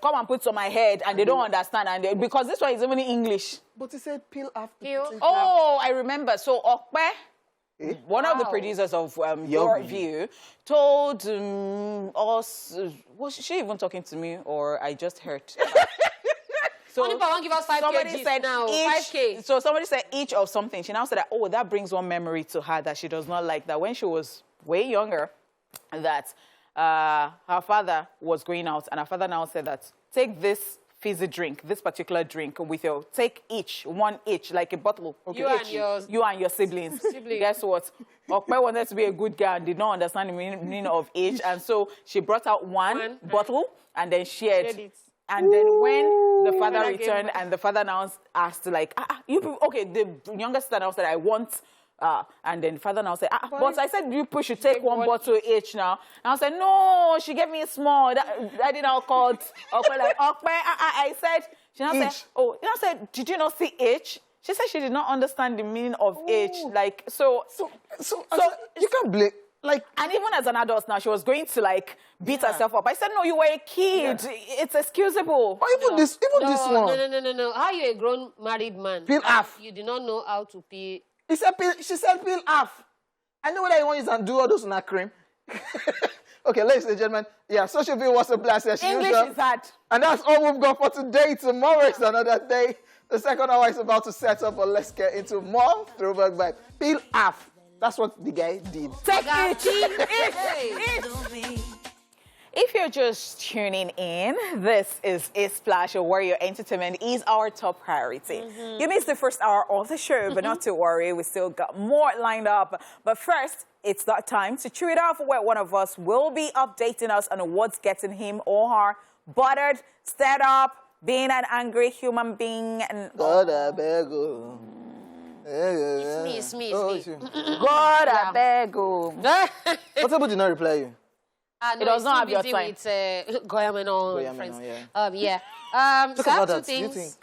come and put on my head, and they don't understand. And because this one is even in English. But he said peel after. Oh, I remember. So Okpe, one of the producers of Your View, told us, was she even talking to me or I just heard? So won't give us 5 somebody said now, each, 5K. So somebody said each of something. She now said that, oh, that brings one memory to her that she does not like, that when she was way younger, that her father was going out, and her father now said that, take this fizzy drink, this particular drink with your, take one each, like a bottle. Okay, you and your siblings. Guess what? Okpe wanted to be a good girl and did not understand the meaning of each, and so she brought out one bottle and then shared it. And then when the father returned and the father now asked, like, you people, okay, the younger sister now said, I want, and then father now said, but I said you should take one bottle each now. And I said, no, she gave me a small. I did not call like, I said, she now said, oh, you know, said, did you not see H? She said she did not understand the meaning of H. Like, so you can't blame. Like, and even as an adult now, she was going to like beat herself up. I said, no, you were a kid. It's excusable. Or even this one. No. How are you a grown married man? Peel half. You did not know how to peel. She said peel half. I know what I want is and do all those nut cream. Okay, ladies and gentlemen. Yeah, Social View was a blast as English usual. is hard. And that's all we've got for today. Tomorrow is another day. The second hour is about to set up, but let's get into more throwback vibe. Peel half. That's what the guy did. Take it. If you're just tuning in, this is A Splash, where your entertainment is our top priority. You missed the first hour of the show, but not to worry, we still got more lined up. But first, it's that time to chew it off, where one of us will be updating us on what's getting him or her buttered, stirred up, being an angry human being. And God, I beg you. It's me. God, I beg you. What about did not reply you? It does not have your time. With Goyameno friends. Yeah. So Talk about two that. things. Do you think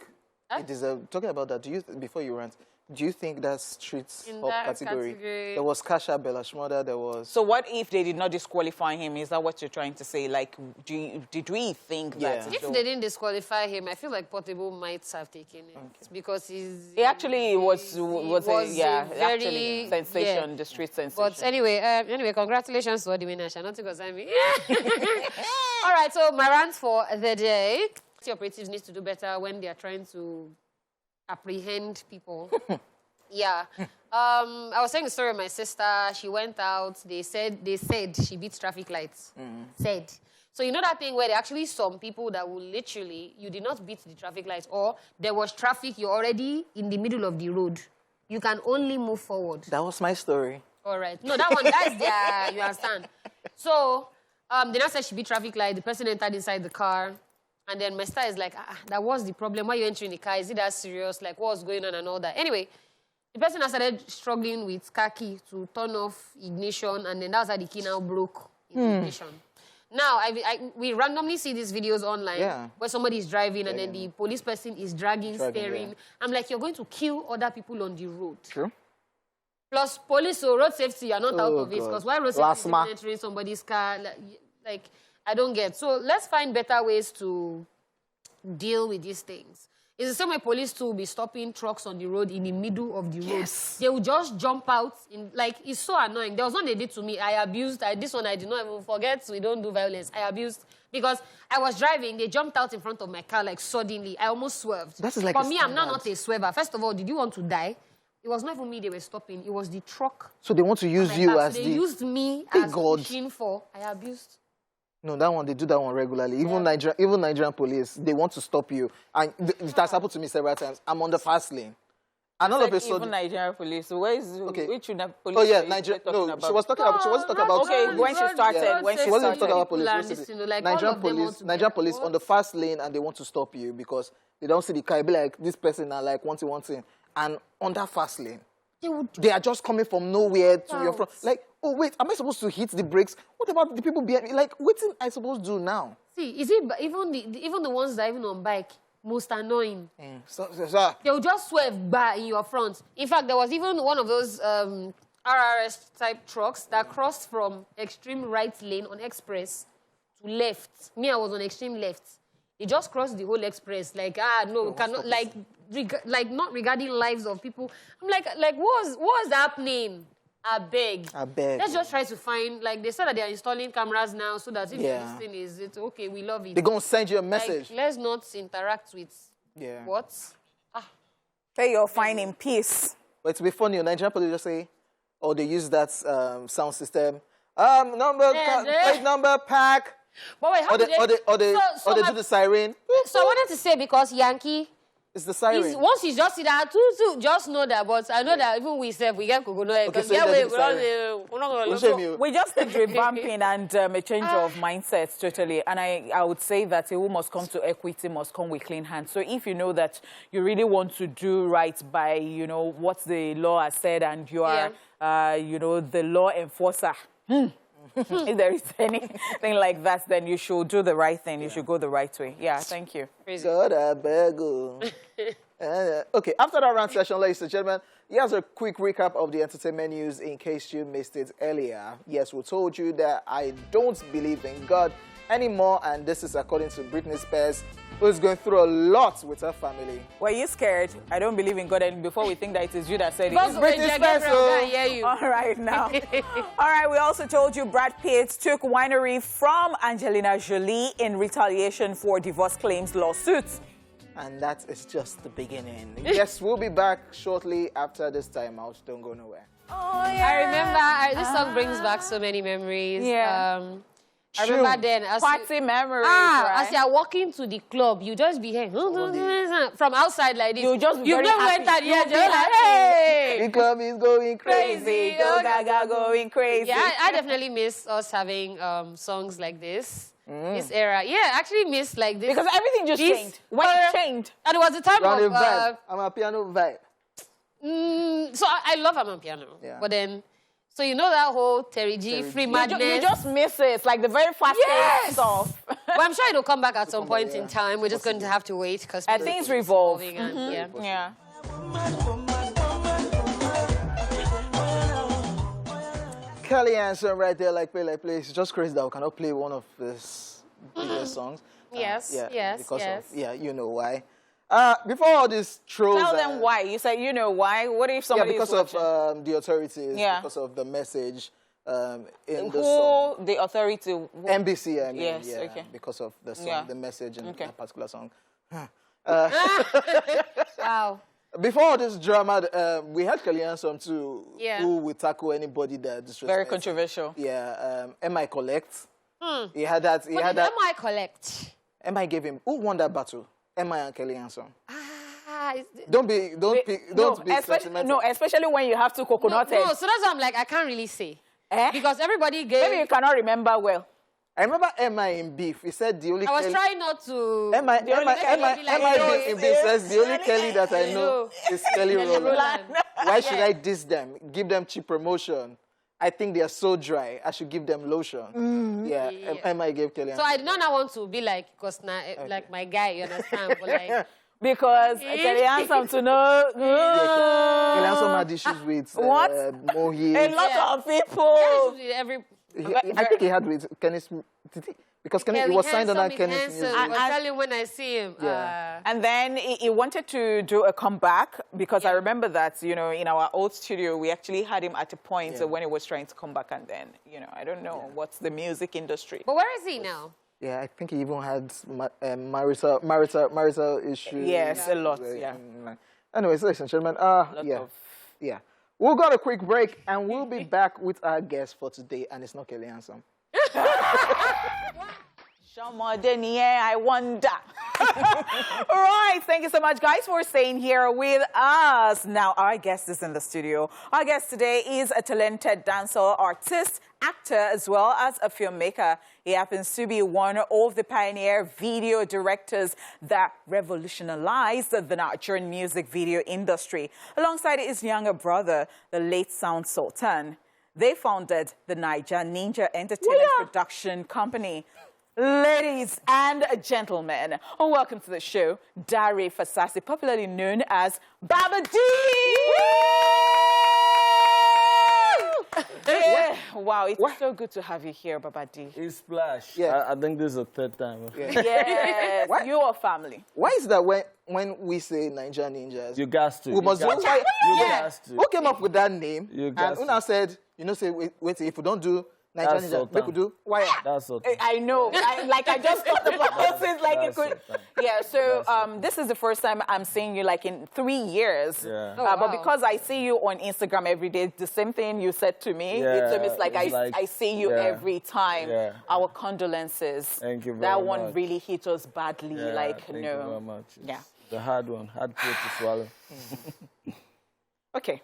it is talking about that? Before you rant, Do you think that's streets In of that category? category. There was Kasha Belashmoda, there was... So what if they did not disqualify him? Is that what you're trying to say? Like, did we think Yeah. that... If they didn't disqualify him, I feel like Portable might have taken it because he's... He actually was a actually sensation, yeah. the street sensation. But anyway, congratulations to Odimina. Not because I mean. All right, so my rant for the day. The operatives need to do better when they are trying to apprehend people. Yeah. I was saying the story of my sister. She went out. They said she beats traffic lights. Said. So you know that thing where there are actually some people that will literally, you did not beat the traffic lights, or there was traffic, you're already in the middle of the road. You can only move forward. That was my story. All right. No, that's their, you understand. So they now said she beat traffic light. The person entered inside the car. And then my sister is like, that was the problem. Why are you entering the car? Is it that serious? Like, what's going on and all that? Anyway, the person has started struggling with car key to turn off ignition. And then that's how the key now broke in the ignition. Now, we randomly see these videos online where somebody is driving and then the police person is dragging, steering. Yeah. I'm like, you're going to kill other people on the road. True. Plus, police or road safety, you're not out of it. Because why road safety is entering somebody's car? Like, I don't get. So let's find better ways to deal with these things. It's the same way police too will be stopping trucks on the road in the middle of the road. They will just jump out. Like, it's so annoying. There was one they did to me. I abused. This one I did not even forget. We don't do violence. I abused. Because I was driving. They jumped out in front of my car, like, suddenly. I almost swerved. That is like For me, I'm not a swerver. First of all, did you want to die? It was not even me they were stopping. It was the truck. So they want to use you as They used me as machine for. I abused. No, that one, they do that one regularly. Even Nigerian police, they want to stop you. And it has happened to me several times. I'm on the fast lane. And all of a sudden... Even Nigerian police. So where is... Okay. Which police? Oh, yeah, Nigeria. No, she was talking about... Okay, when she started. Yeah. When she wasn't talking about police. Nigerian police on the fast lane, and they want to stop you because they don't see the car. Be like, this person now, like, wanting. And on that fast lane, they are just coming from nowhere to your front. Like, oh, wait, am I supposed to hit the brakes? What about the people behind me? Like, what am I supposed to do now? See, is it even the ones that are even on bike, most annoying? So. They will just swerve by in your front. In fact, there was even one of those RRS-type trucks that crossed from extreme right lane on express to left. Me, I was on extreme left. They just crossed the whole express. Like, no, we cannot, like not regarding lives of people. I'm like, what's happening? I beg. Let's just try to find, like, they said that they are installing cameras now so that if this thing is, it's okay, we love it. They're going to send you a message. Like, let's not interact with what? Say you're fine in peace. But to be funny, Nigerian police just say, or they use that sound system. Plate number, pack. But wait, how or they do the siren. So I wanted to say, because Yankee... It's the siren. Once you just see that, just know that. But I know that even we get coconut. Okay, so we just need revamping and a change of mindset, totally. And I would say that who must come to equity must come with clean hands. So if you know that you really want to do right by, what the law has said, and you are, the law enforcer. If there is anything like that, then you should do the right thing. You should go the right way. Yeah, thank you. God, I beg you. Okay, after that rant session, ladies and gentlemen, here's a quick recap of the entertainment news in case you missed it earlier. Yes, we told you that I don't believe in God anymore, and this is according to Britney Spears, who is going through a lot with her family. Were you scared? I don't believe in God, and before we think that it is you that said it. It's Britney Spears. All right, now. All right, we also told you Brad Pitt took winery from Angelina Jolie in retaliation for divorce claims lawsuits. And that is just the beginning. Yes, we'll be back shortly after this time out. Don't go nowhere. Oh, yeah. I remember, this song brings back so many memories. Yeah. I remember then. Party memories, right? As you are walking to the club, you just be hearing from outside like this. You just be very happy. Just like, hey! The club is going crazy. Go Gaga going crazy. Yeah, I definitely miss us having songs like this. This era. Yeah, I actually miss like this. Because everything just changed. When it changed. And it was the time of... vibe. I'm a piano vibe. So I love Amapiano. Yeah. But then... So you know that whole Terry G, Free Madness. You just miss it. It's like the very fast-paced stuff. Well, I'm sure it'll come back at some point in time. We're just going to have to wait because things revolve. And, yeah. Kelly Hansen right there, like play. It's just crazy that we cannot play one of his biggest songs. Yes, because yes. you know why. Before all these trolls... Tell them why. You said you know why. What if somebody because is watching? of the authorities, because of the message in the song. The authority? NBC, I mean. Yes, yeah, okay. Because of the song, the message in that particular song. Wow. Before all this drama, we had Kelly Hansen too, who would tackle anybody that disrespects. Very controversial. Yeah, MI Collect. He had that. What did MI collect? MI gave him. Who won that battle? MI and Kelly Hansen. Don't be sentimental. No, especially when you have two coconut heads. No, so that's why I'm like, I can't really say. Because everybody gave... Maybe you cannot remember well. I remember MI in beef. He said the only I was trying not to... MI in beef says the only Kelly that I know is Kelly Rowland. Why should I diss them? Give them cheap promotion. I think they are so dry. I should give them lotion. MI gave Kelly. So I did not want to be like, because like my guy, you understand? But like... Because Kelly Hansen to know. Kelly Hansen had issues with Mohi. A lot of people. I think he had with Kenny. Because Kenny, he was signed under Kenny's music. I tell you when I see him. And then he wanted to do a comeback because I remember that, you know, in our old studio, we actually had him at a point when he was trying to come back. And then, you know, I don't know what's the music industry. But where is he now? Yeah, I think he even had marital issues. Yes, a lot, Anyways, ladies and gentlemen, we'll go to a quick break and we'll be back with our guest for today, and it's not Kelly Hansen. I wonder. All right, thank you so much, guys, for staying here with us. Now, our guest is in the studio. Our guest today is a talented dancer, artist, actor, as well as a filmmaker. He happens to be one of the pioneer video directors that revolutionized the Nigerian music video industry. Alongside his younger brother, the late Sound Sultan, they founded the Niger Ninja Entertainment Production Company. Ladies and gentlemen, welcome to the show, Dari Fasasi, popularly known as Baba D. Wow, it's so good to have you here, Baba D. It's Splash. Yeah. I think this is the third time. Yes, your family. Why is that when we say Niger Ninjas? You guys to. We must Who came up with that name? You guys and Una said, you know, say, wait, if we don't do Niger Ninja, we could do. Why? That's what. I know. I just thought about it. Like it could. Yeah. So this is the first time I'm seeing you like in 3 years. Yeah. But because I see you on Instagram every day, the same thing you said to me. It's like I see you every time. Yeah. Our condolences. Thank you very that much. One really hit us badly. Yeah, like thank you very much. Yeah. The hard one, hard pill to swallow. Okay.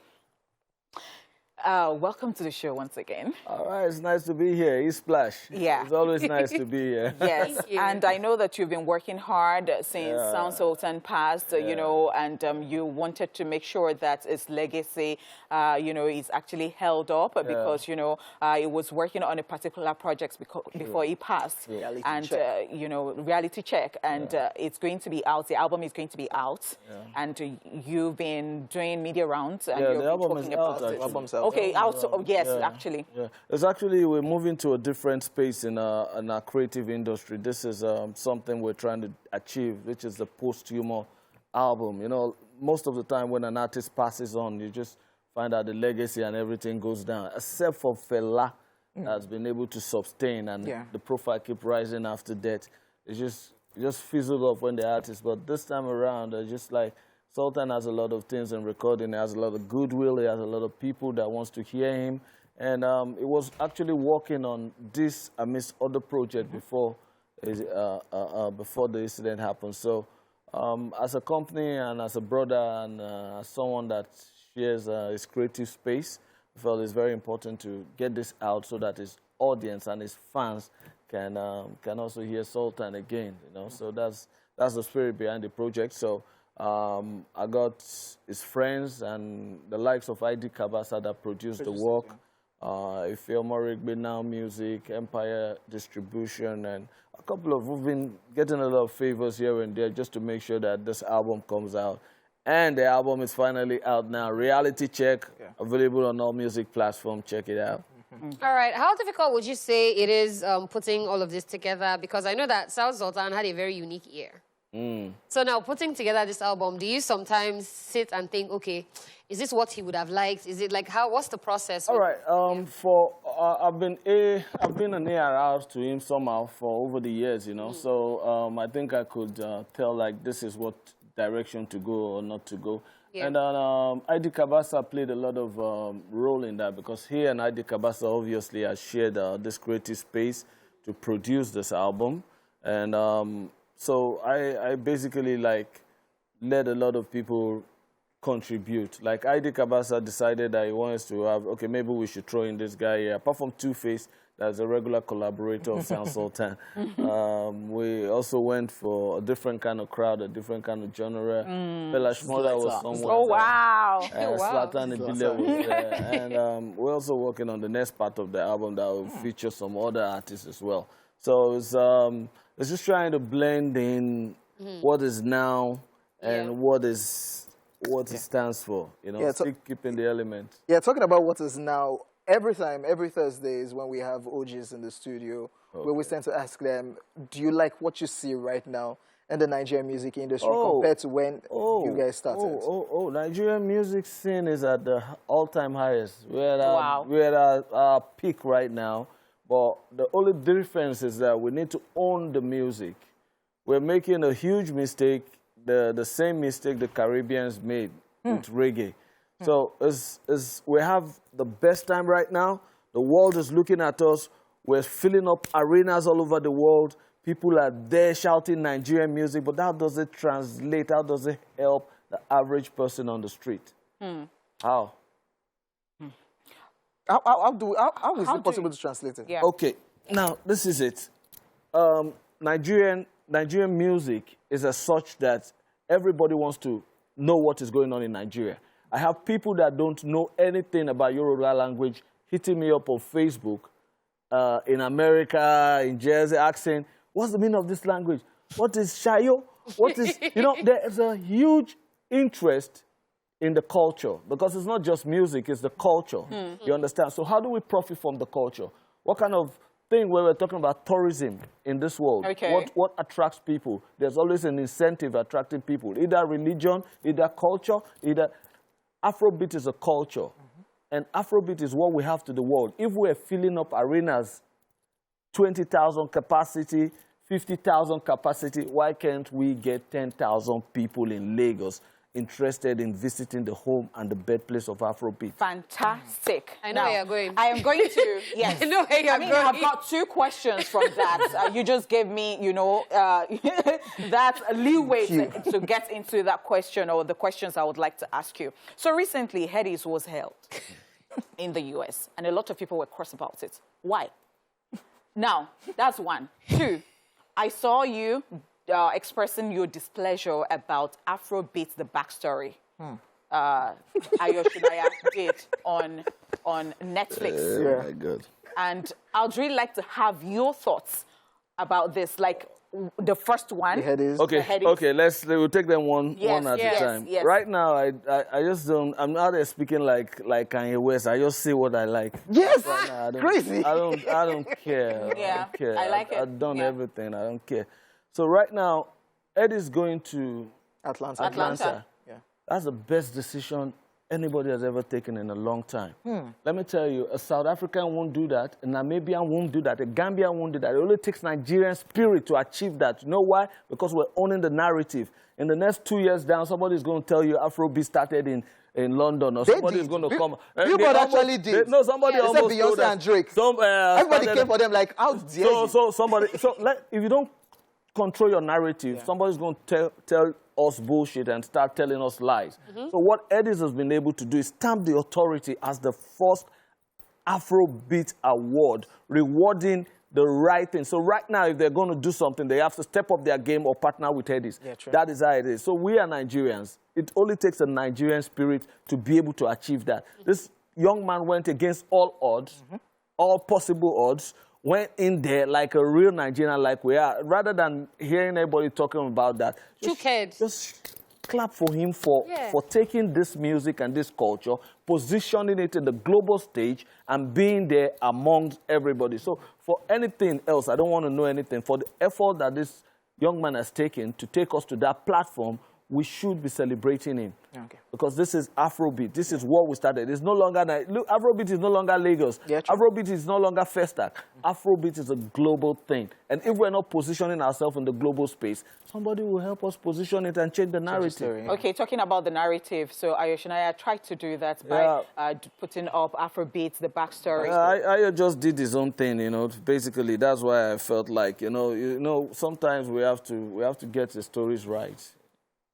Welcome to the show once again. All right, it's nice to be here. It's Splash. Yeah. It's always nice to be here. Yes, and I know that you've been working hard since Sound Sultan passed, you know, and you wanted to make sure that his legacy, you know, is actually held up because, you know, he was working on a particular project before he passed. Reality check. You know, reality check. And it's going to be out. The album is going to be out. And you've been doing media rounds. And you're the album talking is out, about actually. it. Okay, also, yes, actually. Yeah. It's actually, we're moving to a different space in our creative industry. This is something we're trying to achieve, which is the post-humor album. You know, most of the time when an artist passes on, you just find out the legacy and everything goes down, except for Fela that's been able to sustain and the profile keep rising after death. It just fizzled off when the artist, but this time around, just like, Sultan has a lot of things in recording. He has a lot of goodwill. He has a lot of people that wants to hear him. And he was actually working on this amidst other projects before the incident happened. So as a company and as a brother and as someone that shares his creative space, I felt it's very important to get this out so that his audience and his fans can also hear Sultan again. You know, so that's the spirit behind the project. So. I got his friends and the likes of ID Kabasa that produced the work. Ifeomorigbe Now Music, Empire Distribution, and a couple of, we've been getting a lot of favors here and there just to make sure that this album comes out. And the album is finally out now. Reality Check, available on all music platforms. Check it out. All right. How difficult would you say it is putting all of this together? Because I know that South Sultan had a very unique ear. So now putting together this album, do you sometimes sit and think, okay, is this what he would have liked? Is it like what's the process? All right. I've been an ARR to him somehow for over the years, you know. So I think I could tell like this is what direction to go or not to go. Yeah. And then ID Kabasa played a lot of role in that because he and ID Kabasa obviously have shared this creative space to produce this album. And so I basically like let a lot of people contribute. Like ID Kabasa decided that he wants to have, okay, maybe we should throw in this guy here. Apart from Two-Face, that's a regular collaborator of South Sultan. We also went for a different kind of crowd, a different kind of genre. Bella Shmurda was somewhere. Oh, wow. Zlatan Ibile was there. And we're also working on the next part of the album that will feature some other artists as well. So it's just trying to blend in what is now and what it stands for, you know, still keeping the element. Yeah, talking about what is now, every Thursday is when we have OGs in the studio, we always tend to ask them, do you like what you see right now in the Nigerian music industry compared to when you guys started? Nigerian music scene is at the all-time highest. We're at our peak right now, but the only difference is that we need to own the music. We're making a huge mistake, the same mistake the Caribbeans made with reggae. So we have the best time right now. The world is looking at us. We're filling up arenas all over the world. People are there shouting Nigerian music, but how does it translate? How does it help the average person on the street? How? How is it possible to translate it? Yeah. Okay, now this is it. Nigerian music is as such that everybody wants to know what is going on in Nigeria. I have people that don't know anything about Yoruba language hitting me up on Facebook in America, in Jersey, asking, what's the meaning of this language? What is Shayo? What is, you know, there's a huge interest in the culture because it's not just music, it's the culture. You understand? So how do we profit from the culture? What kind of thing where we're talking about tourism in this world? What attracts people? There's always an incentive attracting people, either religion, either culture, either... Afrobeat is a culture, and Afrobeat is what we have to the world. If we're filling up arenas, 20,000 capacity, 50,000 capacity, why can't we get 10,000 people in Lagos interested in visiting the home and the birthplace of Afrobeat? Fantastic. I know where you're going. I am going to, yes. I know where you're going. I've got two questions from that. You just gave me, you know, that leeway to get into that question or the questions I would like to ask you. So recently, Headies was held in the U.S., and a lot of people were cross about it. Why? Now, that's one. Two, I saw you expressing your displeasure about Afrobeat, the backstory. Ayo Shudaya did on Netflix. Oh my God. And I'd really like to have your thoughts about this, like the first one. The Headies. Okay, we'll take them one at a time. Yes. Right now, I just don't, I'm not there speaking like Kanye West. I just say what I like. Yes, right now, crazy. I don't care. Yeah, I don't care. I like it. I've done everything. I don't care. So right now, Ed is going to Atlanta. Yeah. That's the best decision anybody has ever taken in a long time. Let me tell you, a South African won't do that, a Namibian won't do that, a Gambian won't do that. It only takes Nigerian spirit to achieve that. You know why? Because we're owning the narrative. In the next 2 years down, somebody's going to tell you Afrobeat started in London, or somebody's going to come. Billboard actually did. No, somebody almost Beyonce told us. and Drake. Everybody came for them like, how dare you? If you don't control your narrative, somebody's going to tell us bullshit and start telling us lies. So what Eddie's has been able to do is stamp the authority as the first Afrobeat award, rewarding the right thing. So right now, if they're going to do something, they have to step up their game or partner with Eddie's. Yeah, that is how it is. So we are Nigerians. It only takes a Nigerian spirit to be able to achieve that. This young man went against all odds, all possible odds, went in there like a real Nigerian like we are, rather than hearing everybody talking about that. Just clap for him for taking this music and this culture, positioning it in the global stage, and being there amongst everybody. So for anything else, I don't want to know anything. For the effort that this young man has taken to take us to that platform, we should be celebrating him. Okay. Because this is Afrobeat. This is what we started. It's no longer, look, Afrobeat is no longer Lagos. Yeah, true. Afrobeat is no longer Festac. Afrobeat is a global thing. And if we're not positioning ourselves in the global space, somebody will help us position it and change the narrative. Story, yeah. Okay, talking about the narrative, so Ayoshinaya tried to do that by putting up Afrobeat, the backstory. I just did his own thing, you know. Basically, that's why I felt like, you know, sometimes we have to get the stories right.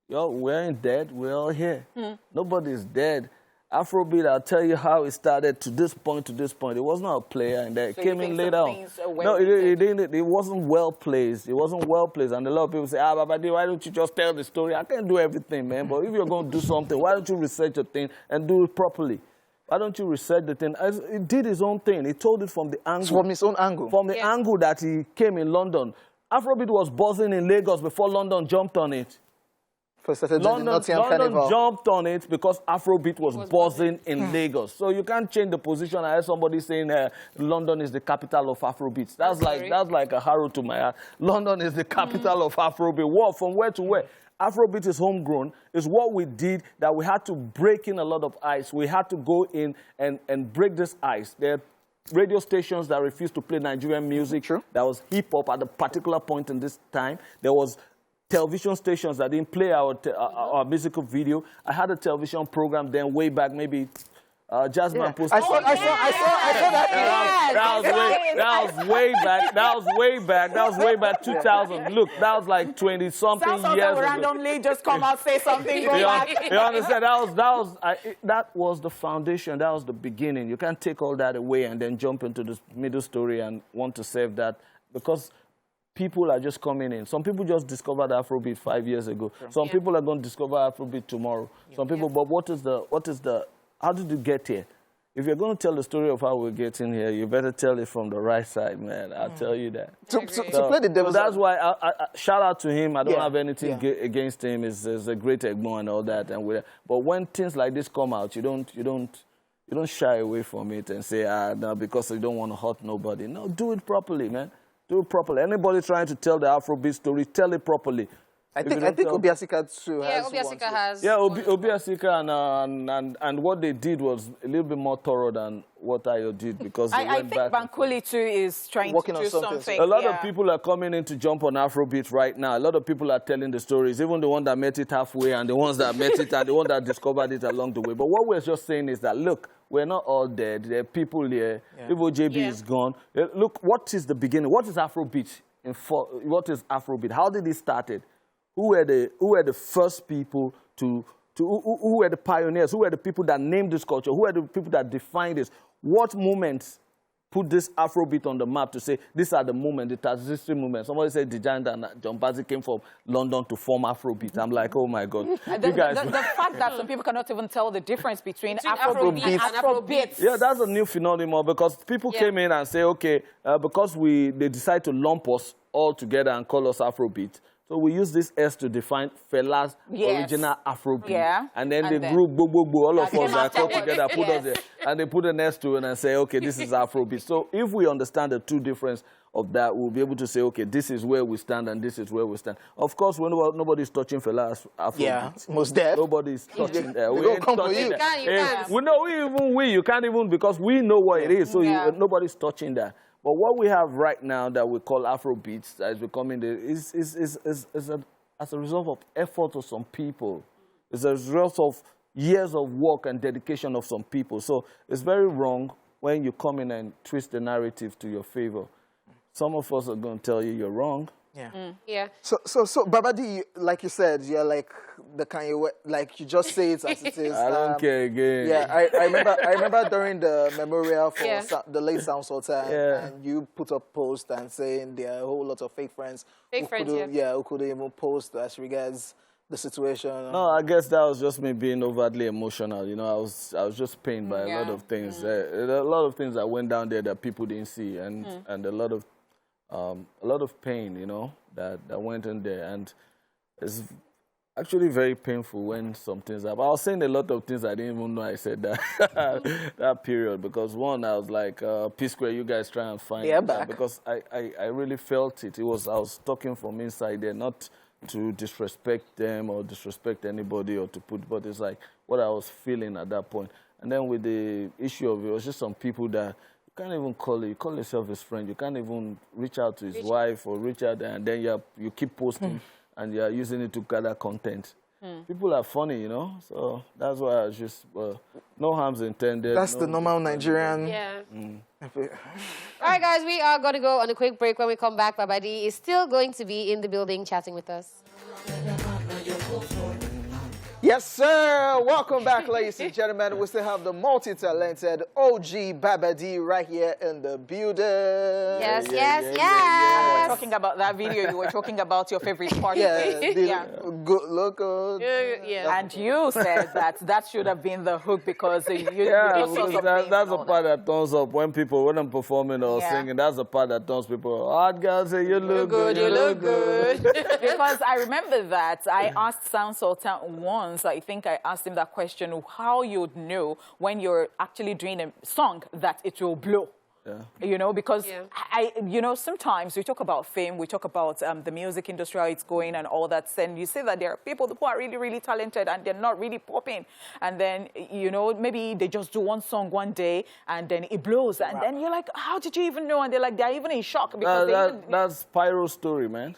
Yo, we ain't dead. We're all here. Nobody's dead. Afrobeat, I'll tell you how it started to this point, It was not a player, and that came in later on. No, it didn't. It wasn't well placed. It wasn't well placed. And a lot of people say, Babadi, why don't you just tell the story? I can't do everything, man. But if you're going to do something, why don't you research a thing and do it properly? Why don't you research the thing? He did his own thing. He told it from the angle. From his own angle. From the angle that he came in London. Afrobeat was buzzing in Lagos before London jumped on it. London jumped on it because Afrobeat was buzzing in Lagos. So you can't change the position. I heard somebody saying London is the capital of Afrobeat. That's like a arrow to my heart. London is the capital of Afrobeat. What? From where to where? Afrobeat is homegrown. It's what we did that we had to break in a lot of ice. We had to go in and break this ice. There are radio stations that refused to play Nigerian music. True. That was hip-hop at a particular point in this time. There was television stations that didn't play our musical video. I had a television program then way back, maybe Jasmine posted. I saw that. That was way back. That was way back 2000. Look, that was like 20-something years ago. Randomly just come out, say something, go You back. understand? That was the foundation. That was the beginning. You can't take all that away and then jump into the middle story and want to save that, because people are just coming in. Some people just discovered Afrobeat 5 years ago. Some people are going to discover Afrobeat tomorrow. Some people, but how did you get here? If you're going to tell the story of how we're getting here, you better tell it from the right side, man. I'll tell you that. To play the devil's that's why I shout out to him. I don't have anything against him. He's a great Egmont and all that. But when things like this come out, you don't shy away from it and say, no, because you don't want to hurt nobody. No, do it properly, man. Do it properly. Anybody trying to tell the Afrobeat story, tell it properly. I think Obiasika too has. Yeah, Obiasika has. Yeah, Obiasika and what they did was a little bit more thorough than what Ayo did, because they I went think back. Bankole too is trying to do something. A lot of people are coming in to jump on Afrobeat right now. A lot of people are telling the stories, even the one that met it halfway and the ones that met it and the one that discovered it along the way. But what we're just saying is that, look, we're not all dead. There are people here. If OJB is gone. Look, what is the beginning? What is Afrobeat? What is Afrobeat? How did it started? Who were the first people who were the pioneers? Who were the people that named this culture? Who were the people that defined this? What moments put this Afrobeat on the map to say, these are the moments, the transition moments? Somebody said Dijan and John Bazzi came from London to form Afrobeat. I'm like, oh my God. The fact that some people cannot even tell the difference between Afrobeat and Afrobeat. Yeah, that's a new phenomenon, because people came in and say, okay, because they decide to lump us all together and call us Afrobeat. So we use this S to define Fela's original Afrobeat. Yeah. And then the group, all of us are called together, put us there, and they put an S to it and say, okay, this is Afrobeat. So if we understand the two differences of that, we'll be able to say, okay, this is where we stand and this is where we stand. Of course, nobody's touching Fela's Afrobeat. Yeah, most deaf. Nobody's touching that. We ain't touching that. You can't even, because we know what it is, so nobody's touching that. But what we have right now that we call Afrobeats, that is becoming is as a result of effort of some people. It's a result of years of work and dedication of some people. So it's very wrong when you come in and twist the narrative to your favor. Some of us are going to tell you you're wrong. Yeah. So Babadi, like you said, you're like the Kanye, like you just say it as it is. I don't care again. Yeah, I remember during the memorial for the late Sound Sultan, and you put a post and saying there are a whole lot of fake friends. Who couldn't even post as regards the situation. No, I guess that was just me being overtly emotional. You know, I was just pained by a lot of things. A lot of things that went down there that people didn't see, and a lot of pain, you know, that went in there. And Actually, very painful when some things happen. I was saying a lot of things I didn't even know I said that that period. Because one, I was like, P Square, you guys try and find it. Back. Because I really felt it. I was talking from inside there, not to disrespect them or disrespect anybody or to put, but it's like what I was feeling at that point. And then with the issue of it was just some people that you can't even call it. You call yourself his friend. You can't even reach out to his wife or reach out there, and then you keep posting. And you are using it to gather content. People are funny, you know, so that's why I was just, no harms intended. That's the normal Nigerian. Yeah. All right, guys, we are going to go on a quick break. When we come back, Baba D is still going to be in the building chatting with us. Yes, sir. Welcome back, ladies and gentlemen. We still have the multi-talented OG Baba D right here in the building. Yes, yes. We're talking about that video. You were talking about your favorite part. Good look. And you said that should have been the hook because you that's the part that turns up when I'm performing or singing. That's the part that turns people. Hot girls say you look good, you look good. Because I remember that I asked Sound Sultan once. I think I asked him that question: how you'd know when you're actually doing a song that it will blow. Yeah. You know, because sometimes we talk about fame, we talk about the music industry, how it's going and all that. And you say that there are people who are really, really talented and they're not really popping. And then, you know, maybe they just do one song one day and then it blows. And then you're like, how did you even know? And they're like, they're even in shock. Because that's Pyro's story, man.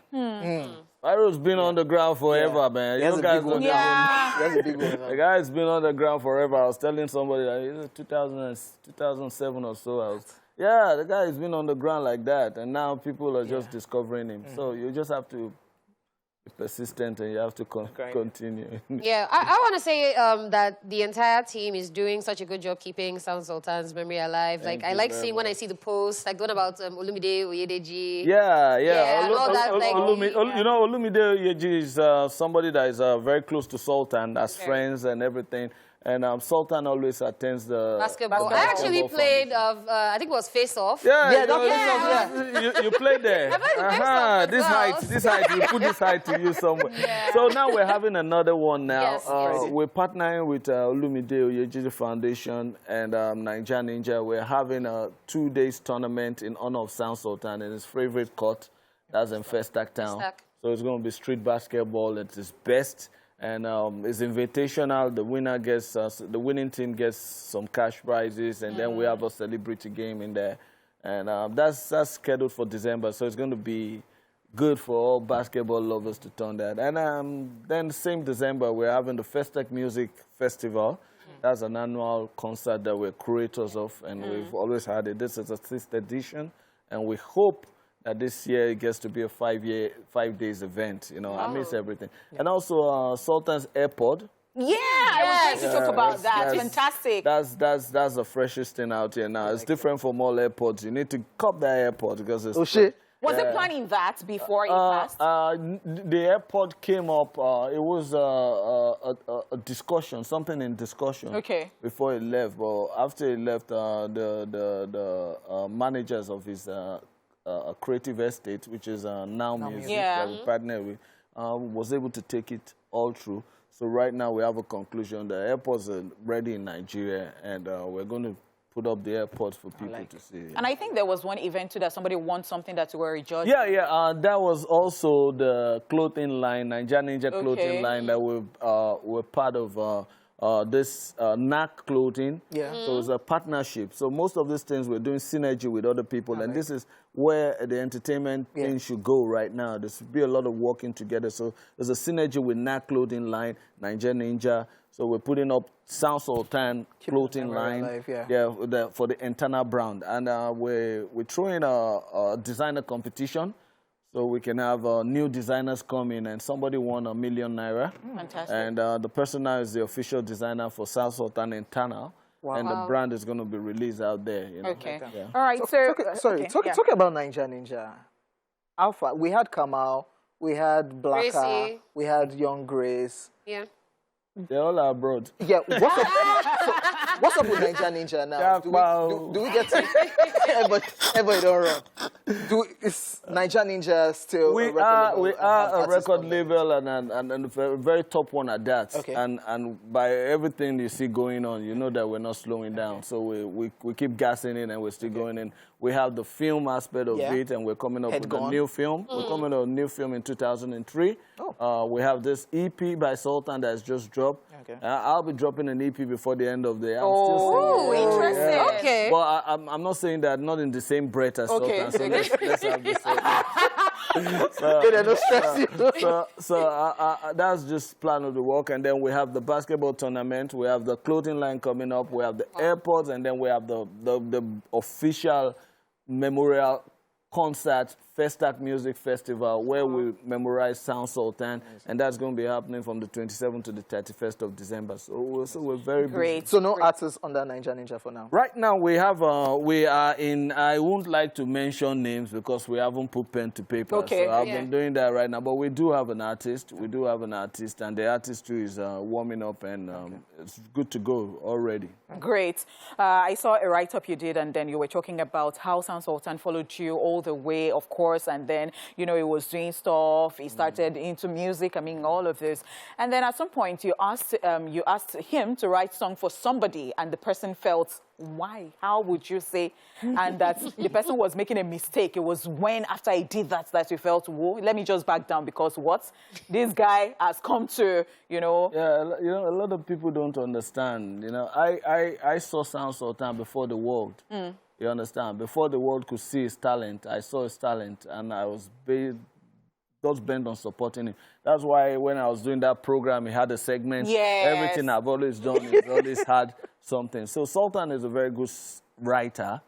Pyro's been on the ground forever, man. That's you guys don't know. That's a big one. The guy's been on the ground forever. I was telling somebody that 2007 or so. The guy has been on the ground like that, and now people are just discovering him. So you just have to be persistent, and you have to continue. Yeah, I want to say that the entire team is doing such a good job keeping Sound Sultan's memory alive. Like, I like seeing when I see the posts, like the one about Olumide Oyedeji. Yeah. And all that, You know, Olumide Oyedeji is somebody that is very close to Sultan as friends and everything. And Sultan always attends the basketball. I actually played I think it was Face Off. You played there. This height, you put this height to use somewhere. So now we're having another one now. We're partnering with Olumide Oyedeji Foundation and Niger Ninja. We're having a 2-day tournament in honor of Sound Sultan in his favorite court. That's in Festac Town. So it's going to be street basketball at its best. And it's invitational. The winner gets, the winning team gets some cash prizes, and then we have a celebrity game in there. And that's scheduled for December, so it's going to be good for all basketball lovers to turn that. And then same December, we're having the Festac Music Festival. That's an annual concert that we're curators of, and we've always had it. This is a 6th edition, and we hope that this year it gets to be a 5 days event. You know, I miss everything. And also Sultan's Airpod. I was going to talk about that. Fantastic. That's the freshest thing out here now. It's different from all airpods. You need to cop that airpod because it's... Oh, shit. Was it planning that before it passed? The airpod came up. It was a discussion, something in discussion before it left. But after it left, the managers of his creative estate, which is Now Music, that we partner with, was able to take it all through. So right now we have a conclusion. The airports are ready in Nigeria, and we're going to put up the airports for people to see. And I think there was one event too that somebody won something that you were judged. That was also the clothing line, Niger Ninja clothing line that we're part of. This NAC clothing. So it's a partnership. So most of these things we're doing synergy with other people, and this is where the entertainment thing should go right now. There should be a lot of working together. So there's a synergy with NAC clothing line, Niger Ninja. So we're putting up Sound Sultan clothing line, for the internal brand, and we're throwing a designer competition. So we can have new designers come in, and somebody won ₦1 million. Fantastic. And the person now is the official designer for South Sultan Internal. And the brand is going to be released out there. You know? All right. Talk about Niger Ninja. Alpha. We had Kamal, we had Blacker, we had Young Grace. They all are abroad. Yeah, what's up with Ninja Ninja now? Do we get to... everybody don't run. Is Ninja Ninja still We a record label? we are a record on label and a very top one at that. Okay. And by everything you see going on, you know that we're not slowing down. So we keep gassing in and we're still going in. We have the film aspect of it, and we're coming up with a new film. We're coming up with a new film in 2003. We have this EP by Sultan that's just dropped. Okay. I'll be dropping an EP before the end of the year. Oh, interesting. Yeah. Okay. But I'm not saying that not in the same breath as Sultan. So let's have this. So that's just plan of the work. And then we have the basketball tournament. We have the clothing line coming up. We have the airports. And then we have the official memorial concert, Festac Music Festival, where we memorize Sound Sultan, and that's going to be happening from the 27th to the 31st of December. So we're very great. busy. So no artists under Ninja Ninja for now? Right now we have, we are in, I won't like to mention names because we haven't put pen to paper. Okay. So I've been doing that right now, but we do have an artist. We do have an artist, and the artist too is warming up, and it's good to go already. Great. I saw a write-up you did, and then you were talking about how Sound Sultan followed you all the way, of course, and then, you know, he was doing stuff, he started into music, I mean, all of this. And then at some point, you asked him to write song for somebody, and the person felt, why? How would you say? And that the person was making a mistake. It was when, after I did that, that you felt, whoa, let me just back down, because what? This guy has come to, you know... Yeah, you know, a lot of people don't understand. You know, I saw Sound Sultan before the world. You understand? Before the world could see his talent, I saw his talent, and I was bent on supporting him. That's why when I was doing that program, he had a segment. Yes. Everything I've always done, he's always had something. So Sultan is a very good writer,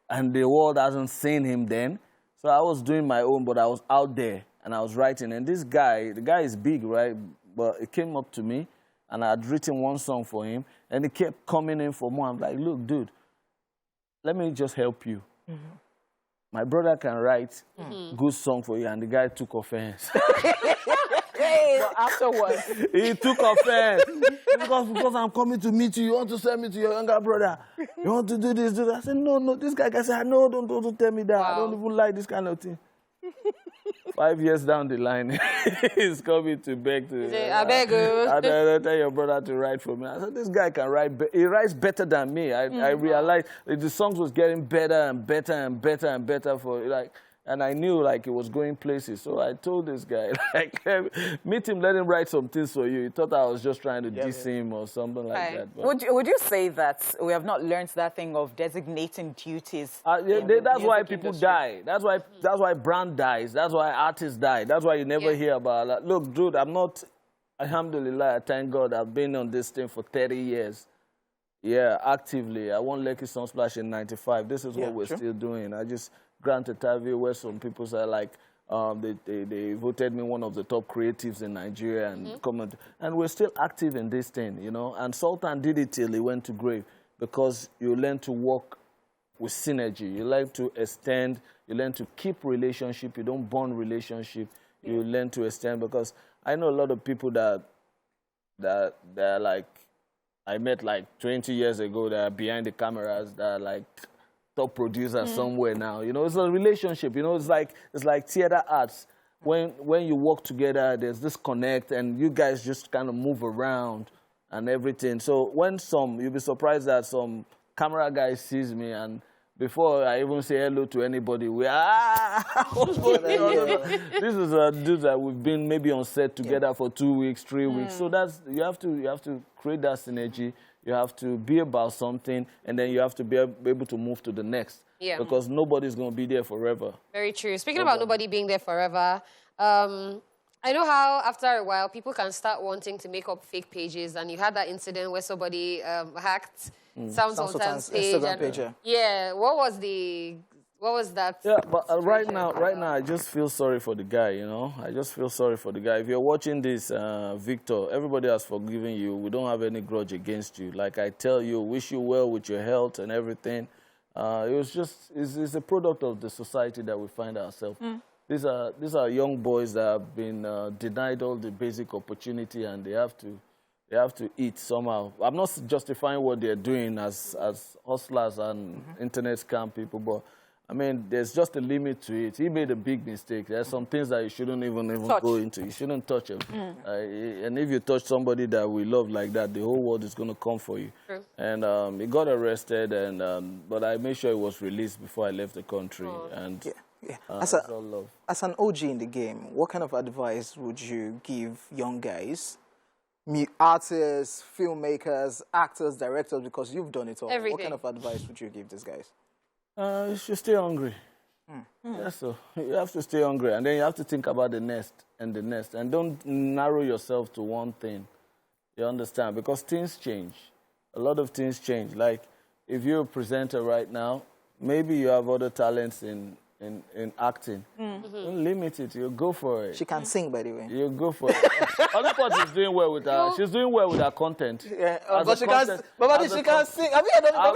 and the world hasn't seen him then. So I was doing my own, but I was out there, and I was writing. And this guy, the guy is big, right? But he came up to me, and I had written one song for him, and he kept coming in for more. I'm like, look, dude, let me just help you. My brother can write good song for you, and the guy took offense. But afterwards, He took offense. because I'm coming to meet you, you want to send me to your younger brother. You want to do this, do that. I said, no, this guy can say, no, don't tell me that. I don't even like this kind of thing. 5 years down the line, he's coming to beg to... I beg you. I tell your brother to write for me. I said, this guy can write. He writes better than me. I realized the songs was getting better and better and better and better for, like... And I knew, like, it was going places. So I told this guy, like, meet him, let him write some things for you. He thought I was just trying to diss him or something like that. But would you say that we have not learned that thing of designating duties? That's why people die. That's why brand dies. That's why artists die. That's why you never hear about that. Look, dude, I'm not, alhamdulillah, thank God, I've been on this thing for 30 years. Yeah, actively. I won Lekki Sunsplash in 95. This is what we're still doing. I just granted interview where some people say, like, they voted me one of the top creatives in Nigeria and comment. And we're still active in this thing, you know. And Sultan did it till he went to grave, because you learn to work with synergy. You learn to extend. You learn to keep relationship. You don't burn relationship. You learn to extend, because I know a lot of people that are like, I met like 20 years ago that are behind the cameras, that are like top producers somewhere now. You know, it's a relationship. You know, it's like theater arts. When you work together, there's this connect, and you guys just kind of move around and everything. So when you'll be surprised that some camera guy sees me, and before I even say hello to anybody, what's going on? This is a dude that we've been maybe on set together for 2 weeks, 3 weeks. So you have to create that synergy. You have to be about something, and then you have to be able to move to the next. Yeah. Because nobody's going to be there forever. Very true. Speaking about nobody being there forever, I know how after a while people can start wanting to make up fake pages, and you had that incident where somebody hacked Sound Sultan's page. Instagram page. Yeah. What was that? Yeah, but right now, I just feel sorry for the guy, you know. I just feel sorry for the guy. If you're watching this, Victor, everybody has forgiven you. We don't have any grudge against you. Like I tell you, wish you well with your health and everything. It's a product of the society that we find ourselves. These are young boys that have been denied all the basic opportunity, and they have They have to eat somehow. I'm not justifying what they're doing as hustlers and internet scam people, but I mean, there's just a limit to it. He made a big mistake. There's some things that you shouldn't even go into. You shouldn't touch him. And if you touch somebody that we love like that, the whole world is going to come for you. True. And he got arrested, but I made sure he was released before I left the country. And as an OG in the game, what kind of advice would you give young guys, artists, filmmakers, actors, directors, because you've done it all? Everything. What kind of advice would you give these guys? You should stay hungry. Yes, so you have to stay hungry, and then you have to think about the next and the next, and don't narrow yourself to one thing. You understand? Because things change. A lot of things change. Like if you're a presenter right now, maybe you have other talents in acting. Don't limit it. You go for it. She can sing, by the way. You go for it. Other part is doing well with her. She's doing well with her content. Yeah, but she can't sing. Have you heard of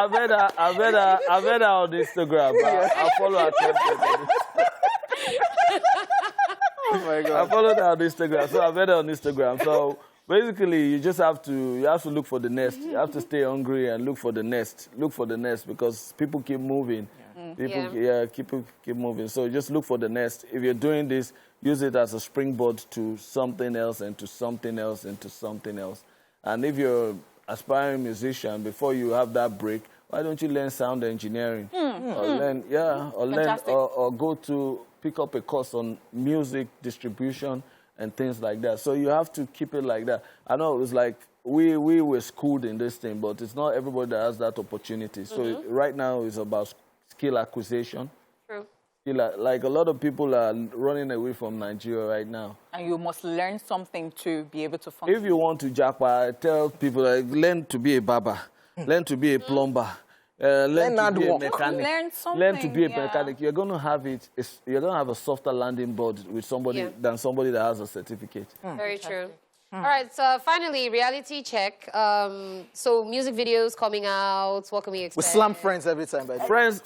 I've heard her on Instagram. I follow her content. Oh my God. I followed her on Instagram, so I've heard her on Instagram. So basically, you just have to look for the nest. You have to stay hungry and look for the nest. Look for the nest because people keep moving. People keep moving. So just look for the nest. If you're doing this, use it as a springboard to something else and to something else and to something else. And if you're an aspiring musician, before you have that break, why don't you learn sound engineering? Or go to pick up a course on music distribution and things like that. So you have to keep it like that. I know it was like we were schooled in this thing, but it's not everybody that has that opportunity. So right now it's about skill acquisition. True. Like a lot of people are running away from Nigeria right now. And you must learn something to be able to function. If you want to jackpot, I tell people, like, learn to be a barber, learn to be a plumber, learn to be a mechanic. Learn to be a mechanic. You're going to have you're going to have a softer landing board with somebody than somebody that has a certificate. Very true. All right, so finally, reality check. So music videos coming out, what can we expect? We slam Friends every time, by the way. Friends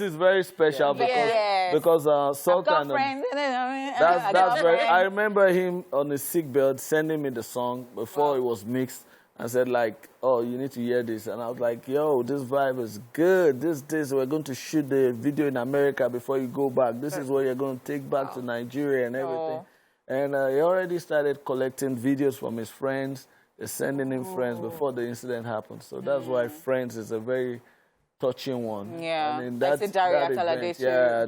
is very special because Sultan. That's very. I remember him on the sick bed sending me the song before it was mixed and said like, "Oh, you need to hear this," and I was like, "Yo, this vibe is good. This we're going to shoot the video in America before you go back. This is what you're going to take back to Nigeria and everything." And he already started collecting videos from his friends, sending him friends before the incident happened. So that's why Friends is a very touching one. Yeah, I mean, that's that event, Dare,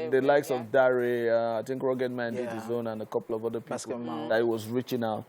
the likes of Dare, I think Rugged Man did his own and a couple of other people that he was reaching out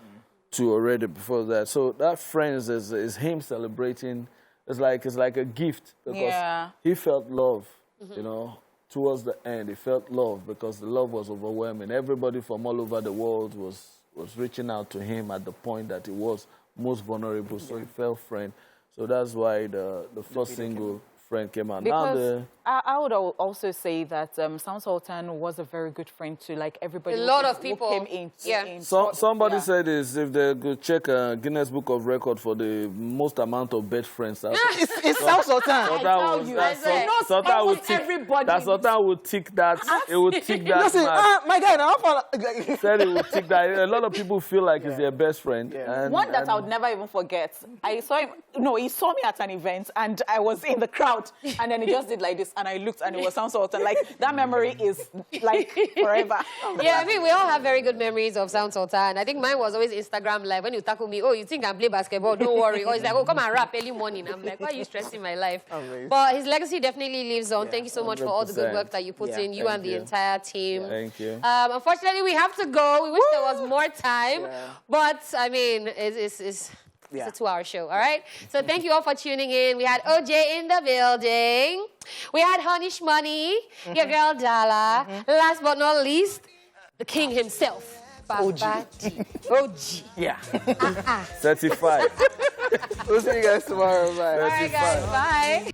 to already before that. So that Friends is him celebrating. It's like a gift because he felt love, you know. Towards the end, he felt love because the love was overwhelming. Everybody from all over the world was reaching out to him at the point that he was most vulnerable, so he felt friend. So that's why the first single, Friend, came out. Because I would also say that Sam Sultan was a very good friend to like everybody. A lot of people came in. Somebody said this, if they could check Guinness Book of Record for the most amount of best friends. It's Sam Sultan. Sultan would tick that. It would tick that. Listen, my guy, now said it would tick that. A lot of people feel like he's their best friend. One that I would never even forget. I saw him. No, he saw me at an event, and I was in the crowd, and then he just did like this, and I looked, and it was Sam Sultan. Like that memory is like forever. Yeah, I mean we all have very good memories of Sam Sultan. I think mine was always Instagram live. When you tackle me, oh, you think I play basketball? Don't worry. Or it's like, oh, come and rap early morning. I'm like, why are you stressing my life? Amazing. But his legacy definitely lives on. Thank you so much for all the good work that you put in, you and the entire team. Thank you. Unfortunately, we have to go. We wish there was more time, but I mean, it's a 2-hour show, all right? So thank you all for tuning in. We had OJ in the building. We had Honish Money, your girl Dala. Last but not least, the king himself. OG. OG. Yeah. Certified. We'll see you guys tomorrow. Bye. All right, guys. Bye.